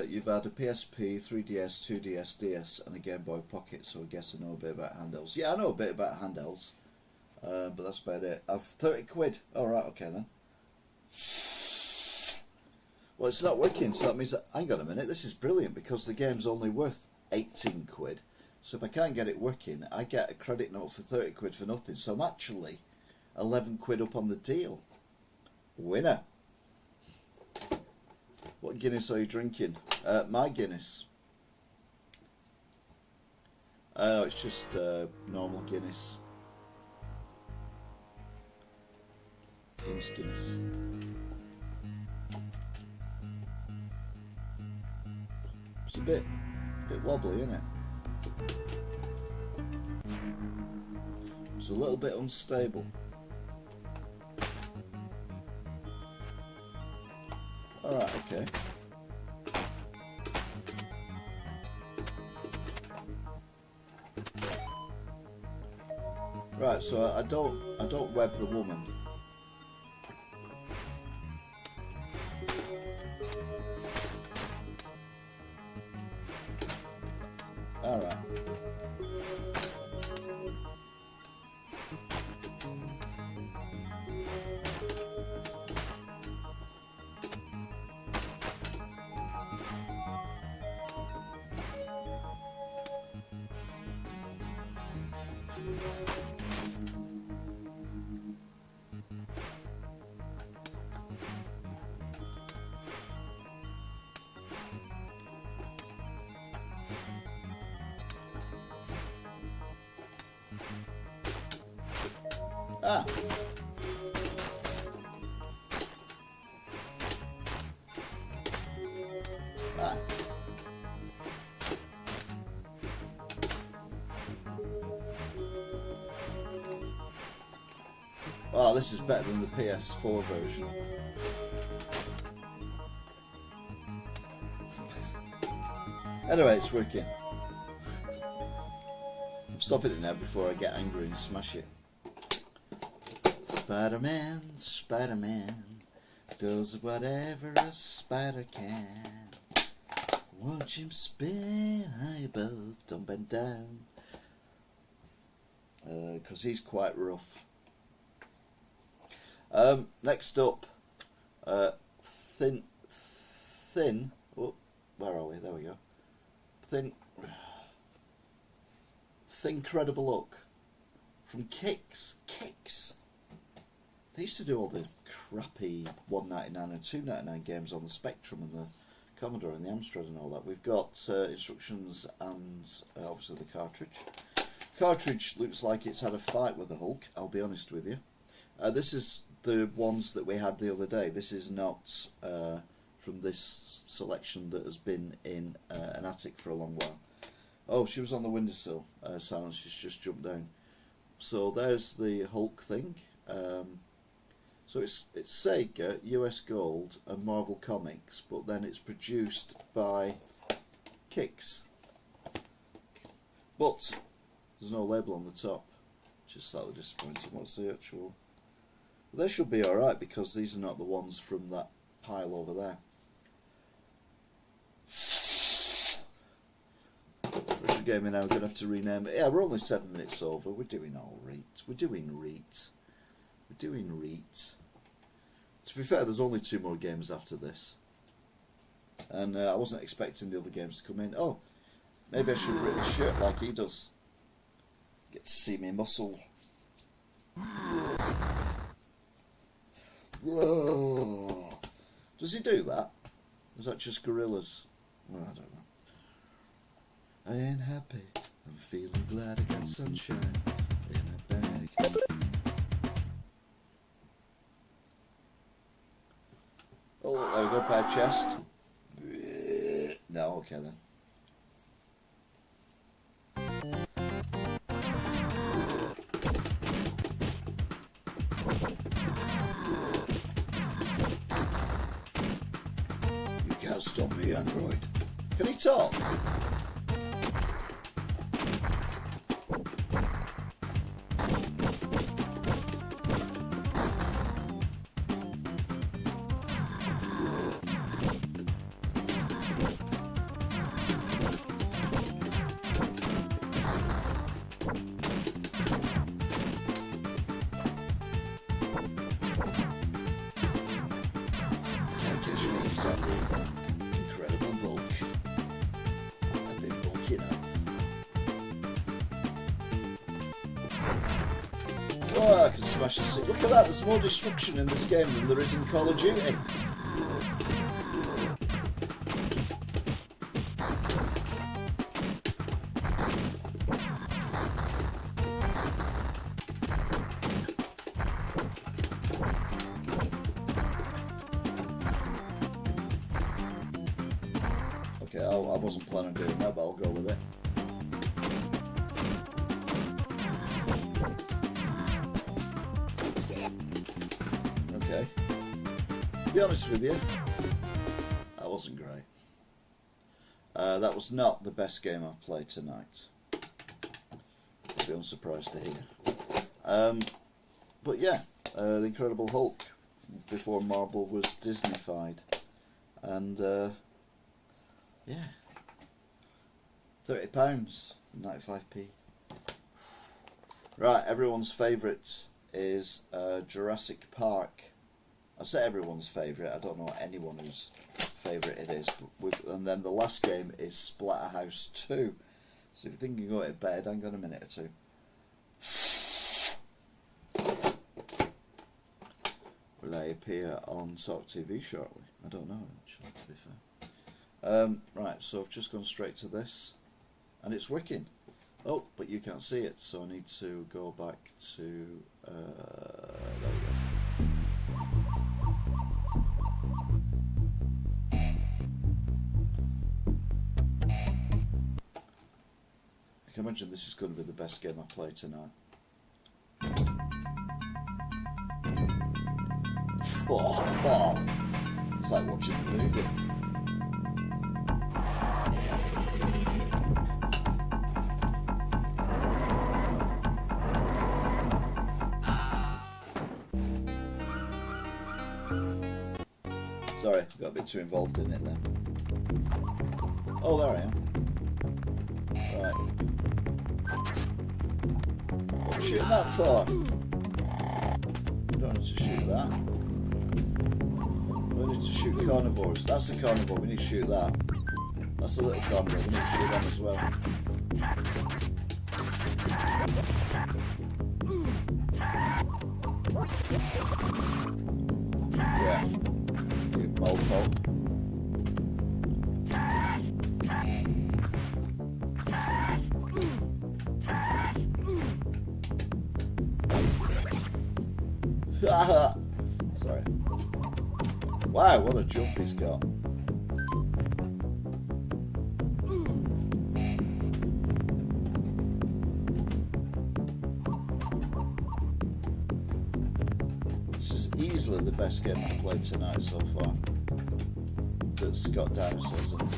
You've had a PSP, 3DS, 2DS, DS and a Game Boy Pocket, so I guess I know a bit about handhelds. Yeah, I know a bit about handhelds, but that's about it. I've 30 quid. Alright, okay then. Well, it's not working, so that means that, hang on a minute, this is brilliant, because the game's only worth 18 quid. So if I can't get it working, I get a credit note for 30 quid for nothing. So I'm actually 11 quid up on the deal. Winner. What Guinness are you drinking? My Guinness. No, it's just normal Guinness. Guinness. It's a bit wobbly, isn't it? It's a little bit unstable. Alright, okay. Right, so I don't web the woman. Alright. Ah. Ah. Oh, this is better than the PS4 version. Anyway, it's working. I'm stopping it now before I get angry and smash it. Spider-Man does whatever a spider can. Watch him spin high above, don't bend down. Because he's quite rough. Next up, thin. Oh, where are we? There we go. Incredible Hulk from Kicks. Kicks. They used to do all the crappy $1.99 and $2.99 games on the Spectrum and the Commodore and the Amstrad and all that. We've got instructions and obviously the cartridge. Cartridge looks like it's had a fight with the Hulk, I'll be honest with you. This is the ones that we had the other day. This is not from this selection that has been in an attic for a long while. Oh, she was on the windowsill, Silence, she's just jumped down. So there's the Hulk thing. So it's Sega, US Gold and Marvel Comics, but then it's produced by Kicks. But there's no label on the top, which is slightly disappointing. What's the actual... They should be alright because these are not the ones from that pile over there. Retrogaming now, we're going to have to rename it. Yeah, we're only 7 minutes over. We're doing alright. We're doing reet. We're doing reet. To be fair, there's only 2 more games after this. And I wasn't expecting the other games to come in. Oh, maybe I should rip his shirt like he does. Get to see me muscle. Whoa. Does he do that? Is that just gorillas? Well, I don't know. I ain't happy. I'm feeling glad I got sunshine in a bag. Oh, there we go, bad chest. No, okay then. You can't stop me, Android. Can he talk? Because I'm the incredible bulk. I've been bulking up. Oh, I can smash the seat. Look at that, there's more destruction in this game than there is in Call of Duty. Okay, I wasn't planning on doing that, but I'll go with it. Okay. To be honest with you, that wasn't great. That was not the best game I've played tonight. I'll be unsurprised to hear. But yeah, The Incredible Hulk, before Marvel was Disney-fied. And yeah, £30, 95p. Right, everyone's favourite is Jurassic Park. I say everyone's favourite, I don't know anyone whose favourite it is. And then the last game is Splatterhouse 2. So if you're thinking go to bed, hang on a minute or two. Will they appear on Talk TV shortly? I don't know actually, to be fair. Right, so I've just gone straight to this, and it's wicking. Oh, but you can't see it, so I need to go back to, there we go. I can imagine this is going to be the best game I play tonight. Oh, it's like watching the movie. Sorry, got a bit too involved in it then. Oh, there I am. Right. What are we shooting that for? We don't need to shoot that. We need to shoot carnivores. That's a carnivore, we need to shoot that. That's a little carnivore, we need to shoot them as well. Yeah, you mofo. Sorry. Wow, what a jump he's got. This is easily the best game I've played tonight so far. That's got dinosaurs in it.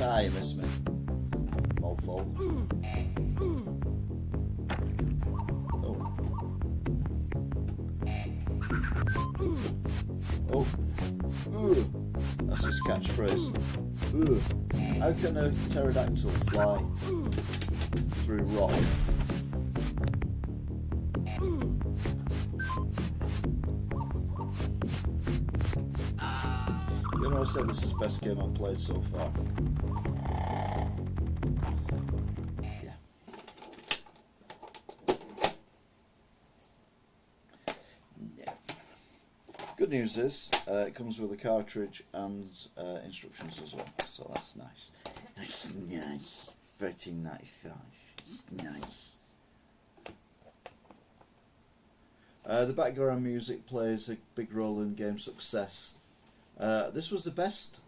Ah, you missed me. Mofo. Oh. Ugh. That's his catchphrase. Ugh. How can a pterodactyl fly through rock? You know, I said this is the best game I've played so far. Yeah. Yeah. Good news is, it comes with a cartridge and instructions as well, so that's nice. That's nice. 13.95. Nice. The background music plays a big role in game success. This was the best.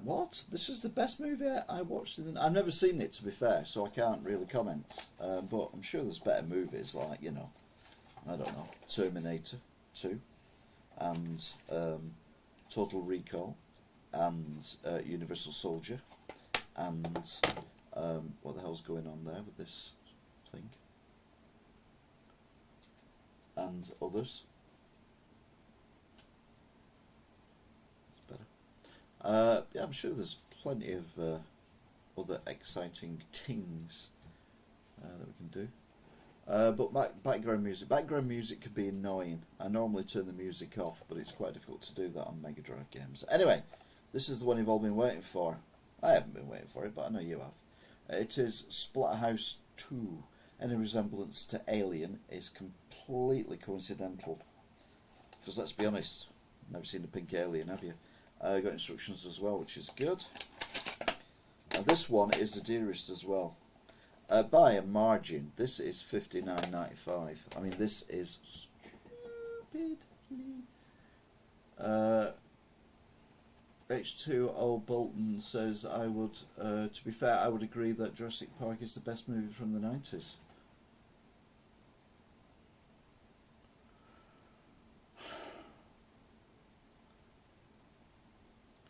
What? This was the best movie I watched. I've never seen it, to be fair, so I can't really comment. But I'm sure there's better movies, like, you know, I don't know, Terminator 2, and Total Recall, and Universal Soldier, and what the hell's going on there with this thing, and others. Yeah, I'm sure there's plenty of other exciting things that we can do. But background music can be annoying. I normally turn the music off, but it's quite difficult to do that on Megadrive games. Anyway, this is the one you've all been waiting for. I haven't been waiting for it, but I know you have. It is Splatterhouse 2. Any resemblance to Alien is completely coincidental. Because let's be honest, never seen a pink alien, have you? Got instructions as well, which is good. And this one is the dearest as well. By a margin, this is $59.95. I mean, this is stupidly. H2 Old Bolton says, I would, to be fair, I would agree that Jurassic Park is the best movie from the 90s.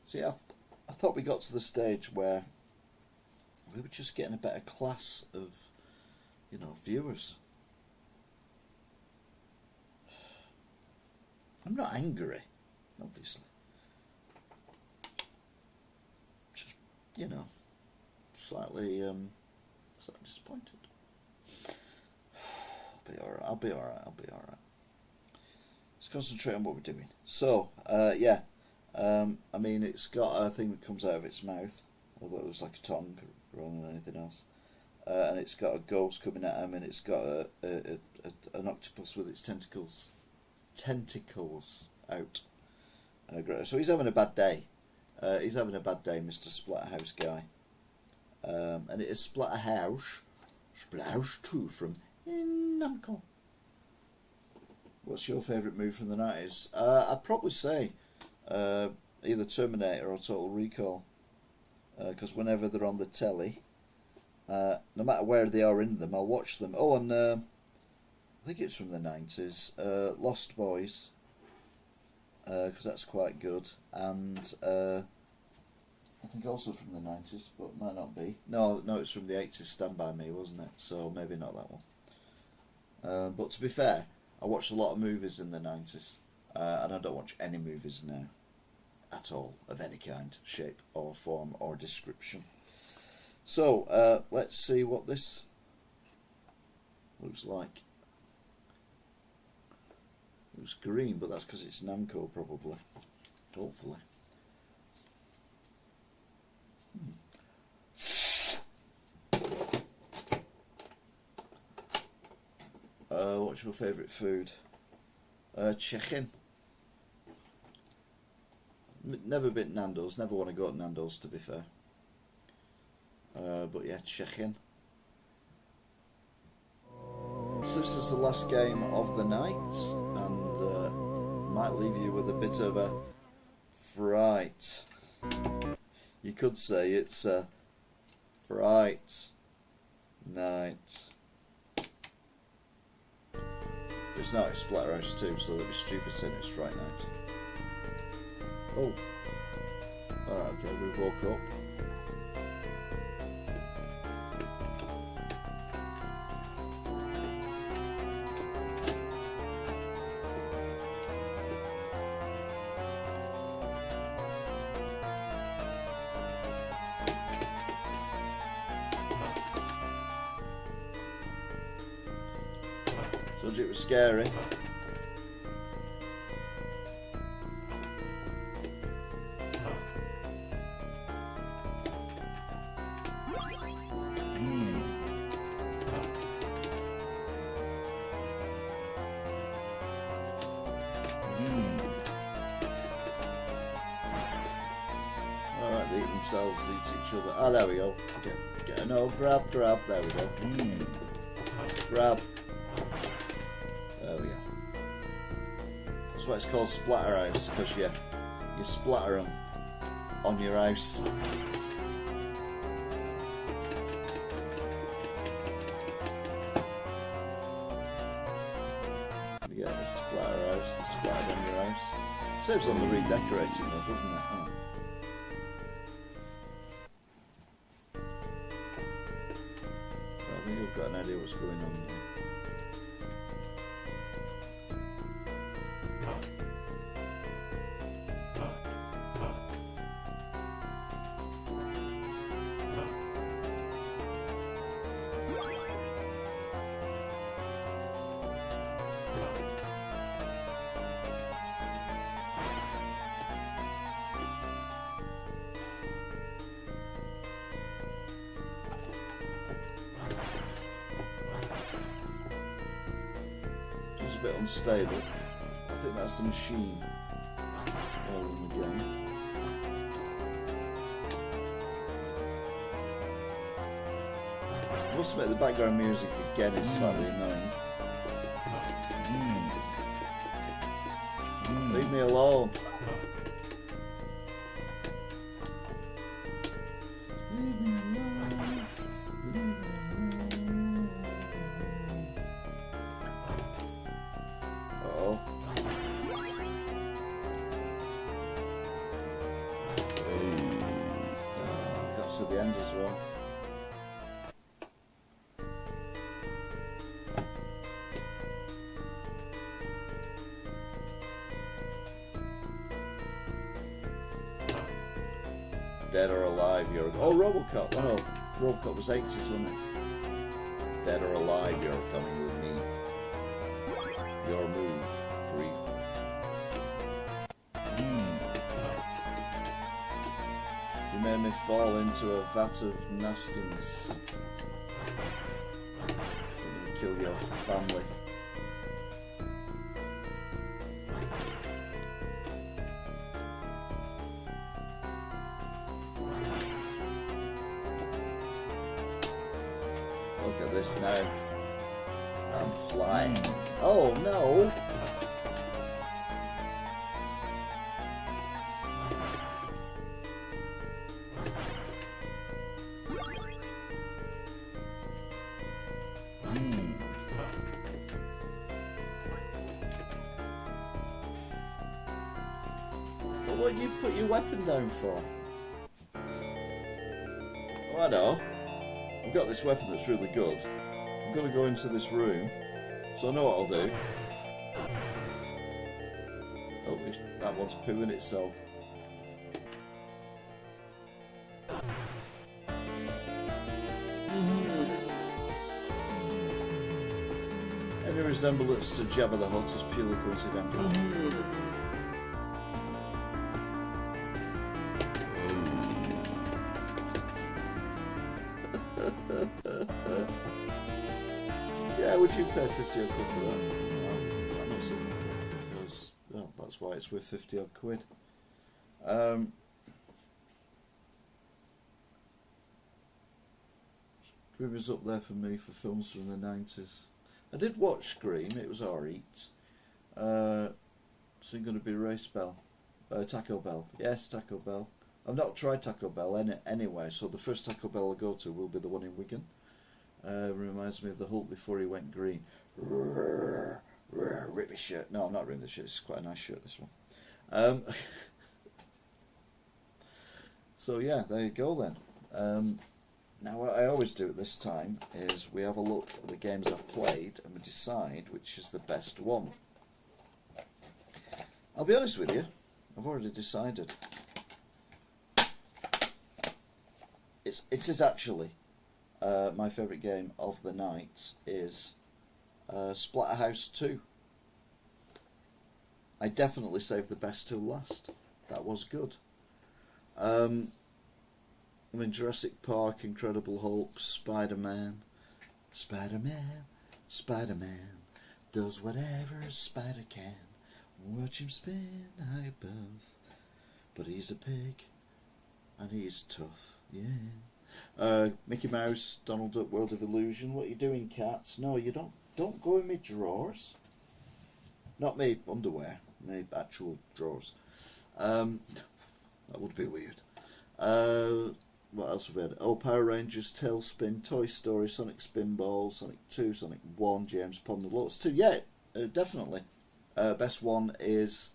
See, I thought we got to the stage where we were just getting a better class of, you know, viewers. I'm not angry, obviously. Just, you know, slightly disappointed. I'll be alright. Let's concentrate on what we're doing. So, yeah. I mean, it's got a thing that comes out of its mouth, although it was like a tongue rather than anything else. And it's got a ghost coming at him, and it's got an octopus with its tentacles out. So he's having a bad day. Mr. Splatterhouse guy. And it is Splatterhouse 2 from Namco. What's your favourite movie from the 90s? I'd probably say either Terminator or Total Recall, because whenever they're on the telly, no matter where they are in them, I'll watch them. Oh, and I think it's from the 90s, Lost Boys, because that's quite good, and I think also from the 90s, but might not be. No, it's from the 80s, Stand By Me, wasn't it? So maybe not that one. But to be fair, I watched a lot of movies in the 90s. And I don't watch any movies now, at all, of any kind, shape or form or description. So, let's see what this looks like. It looks green, but that's because it's Namco, probably. Hopefully. What's your favourite food? Chicken. Never been to Nando's. Never want to go to Nando's, to be fair. But yeah, chicken. So this is the last game of the night, and might leave you with a bit of a fright. You could say it's a fright night. It's not, it's Splatterhouse 2, so it'd be stupid saying it's Fright Night. Oh. Alright, okay, we woke up. Told you it was scary. Alright, they eat themselves, eat each other. Ah, there we go. Get a no, grab, there we go. Grab. There we go. That's why it's called Splatterhouse, because you splatter them on your house. You get a Splatterhouse, it's splattered on your house. Saves on the redecorating though, doesn't it? Oh. I think I've got an idea what's going on there. It's a bit unstable. I think that's the machine rather than the game. I must admit the background music again is slightly annoying. Leave me alone. Leave me alone. Leave me alone. To the end as well. Dead or alive, you're... Oh, Robocop. Oh no, Robocop was 80s, wasn't it? Dead or alive, you're coming with me. Your move, creep. You made me fall into a vat of nastiness. So I'm gonna kill your family. Look at this now. I'm flying. Oh no! What did you put your weapon down for? Oh, I know. I've got this weapon that's really good. I'm going to go into this room, so I know what I'll do. Oh, that one's pooing itself. Any resemblance to Jabba the Hutt is purely coincidental. would you pay 50 odd quid for that? Well, I know some, because, well, that's why it's worth 50 odd quid. Scream was up there for me for films from the 90s. I did watch Scream, it was alright. So going to be Taco Bell. Yes, Taco Bell. I've not tried Taco Bell anyway, so the first Taco Bell I'll go to will be the one in Wigan. Reminds me of the Hulk before he went green. Rip his shirt. No, I'm not ripping the shirt. It's quite a nice shirt, this one. So yeah, there you go then. Now what I always do at this time is we have a look at the games I've played and we decide which is the best one. I'll be honest with you, I've already decided. It is actually my favourite game of the night is Splatterhouse 2. I definitely saved the best till last. That was good. I mean, Jurassic Park, Incredible Hulk, Spider-Man, does whatever a spider can. Watch him spin high above, but he's a pig, and he's tough, yeah. Mickey Mouse, Donald Duck, World of Illusion. What are you doing, cats? No, you don't go in my drawers. Not my underwear, my actual drawers. That would be weird. What else have we had? Oh, Power Rangers, Tailspin, Toy Story, Sonic Spinball, Sonic 2, Sonic 1, James Pond, The Lotus 2. Yeah, definitely. Best one is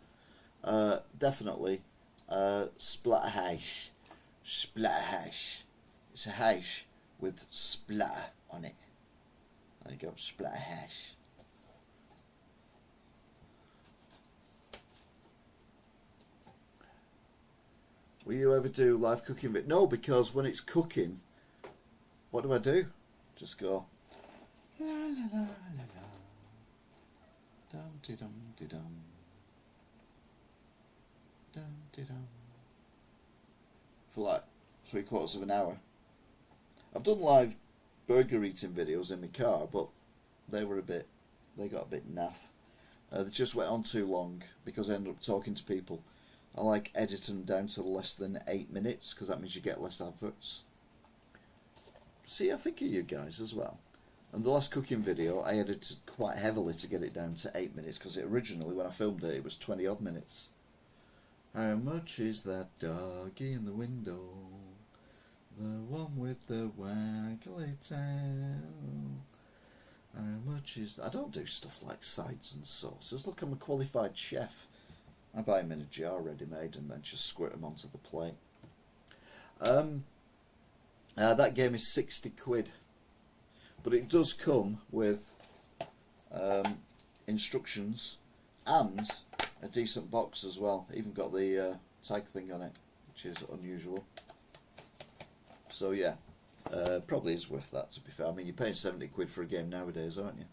definitely Splatterhouse. Splatterhouse. It's a house with splatter on it. There you go, Splatterhouse. Will you ever do live cooking? No, because when it's cooking, what do? Just go la la la la la, dum de dum de dum, dum de dum, for like 3/4 of an hour. I've done live burger eating videos in my car, but they got a bit naff. They just went on too long because I ended up talking to people. I like editing them down to less than 8 minutes because that means you get less adverts. See, I think of you guys as well. And the last cooking video I edited quite heavily to get it down to 8 minutes because originally when I filmed it was 20 odd minutes. How much is that doggy in the window? The one with the waggly tail. How much is... I don't do stuff like sides and sauces. Look, I'm a qualified chef. I buy them in a jar ready-made and then just squirt them onto the plate. That game is 60 quid. But it does come with instructions and a decent box as well. Even got the tag thing on it, which is unusual. So yeah, probably is worth that, to be fair. I mean, you're paying 70 quid for a game nowadays, aren't you?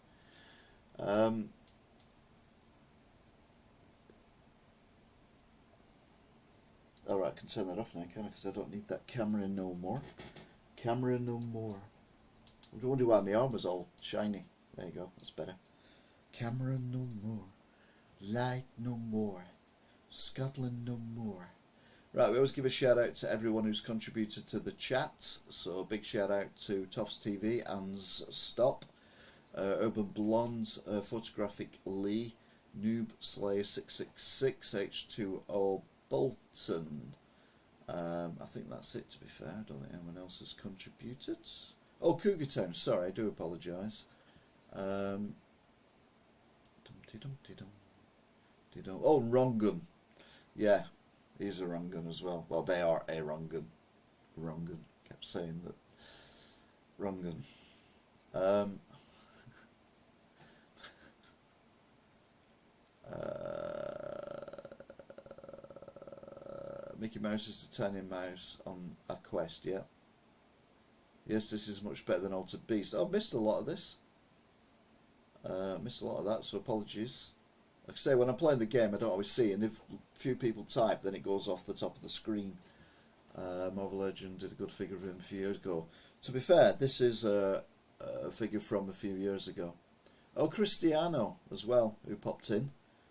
Alright, I can turn that off now, can I? Because I don't need that camera no more. Camera no more. I wonder why my arm was all shiny. There you go, that's better. Camera no more. Light no more. Scotland no more. Right, we always give a shout out to everyone who's contributed to the chat. So big shout out to Toffs TV, Anne's Stop, Urban Blonde, Photographic Lee, Noob Slayer 666, H2O Bolton. I think that's it, to be fair. I don't think anyone else has contributed. Oh, Cougar Town, sorry, I do apologise. Oh, Wrong Gun. Yeah, he's a wrong gun as well. Well, they are a wrong gun. Wrong gun. Kept saying that. Wrong gun. Mickey Mouse is the tiny mouse on a quest, yeah. Yes, this is much better than Altered Beast. I've missed a lot of this. Missed a lot of that, so apologies. Like I say, when I'm playing the game, I don't always see, and if few people type, then it goes off the top of the screen. Marvel Legend did a good figure of him a few years ago. To be fair, this is a figure from a few years ago. Oh, Cristiano as well, who popped in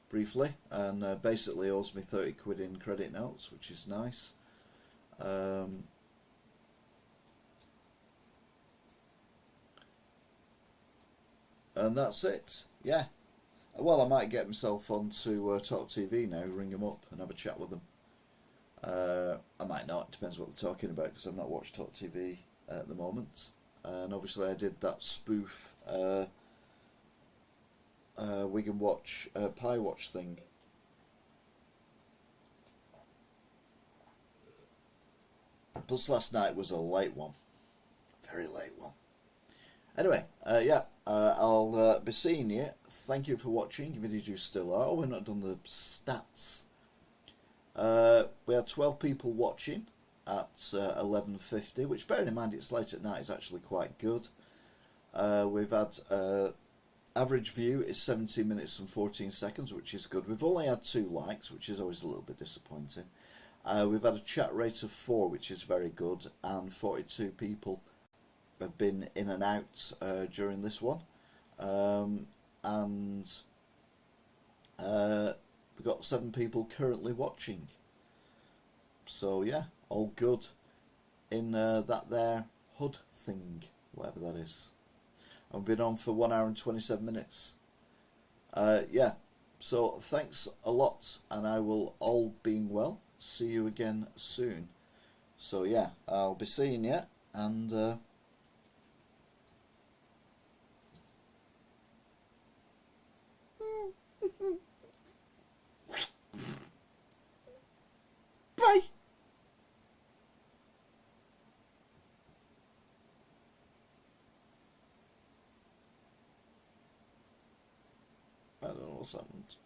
briefly and basically owes me 30 quid in credit notes, which is nice. And that's it. Yeah. Well, I might get myself onto Talk TV now, ring them up and have a chat with them. I might not, it depends what they're talking about, because I've not watched Talk TV at the moment. And obviously I did that spoof Wigan Watch, Pie Watch thing. Plus last night was a late one. Very late one. Anyway, yeah, I'll be seeing you. Thank you for watching, if indeed you still are. Oh, we've not done the stats. We had 12 people watching at 11:50, which, bearing in mind it's late at night, is actually quite good. We've had average view is 17 minutes and 14 seconds, which is good. We've only had 2 likes, which is always a little bit disappointing. We've had a chat rate of 4, which is very good, and 42 people have been in and out during this one. And we've got 7 people currently watching. So yeah, all good in that there HUD thing, whatever that is. I've been on for 1 hour and 27 minutes. Yeah, so thanks a lot, and I will, all being well, see you again soon. So yeah, I'll be seeing you, and bye. I don't know what's happened.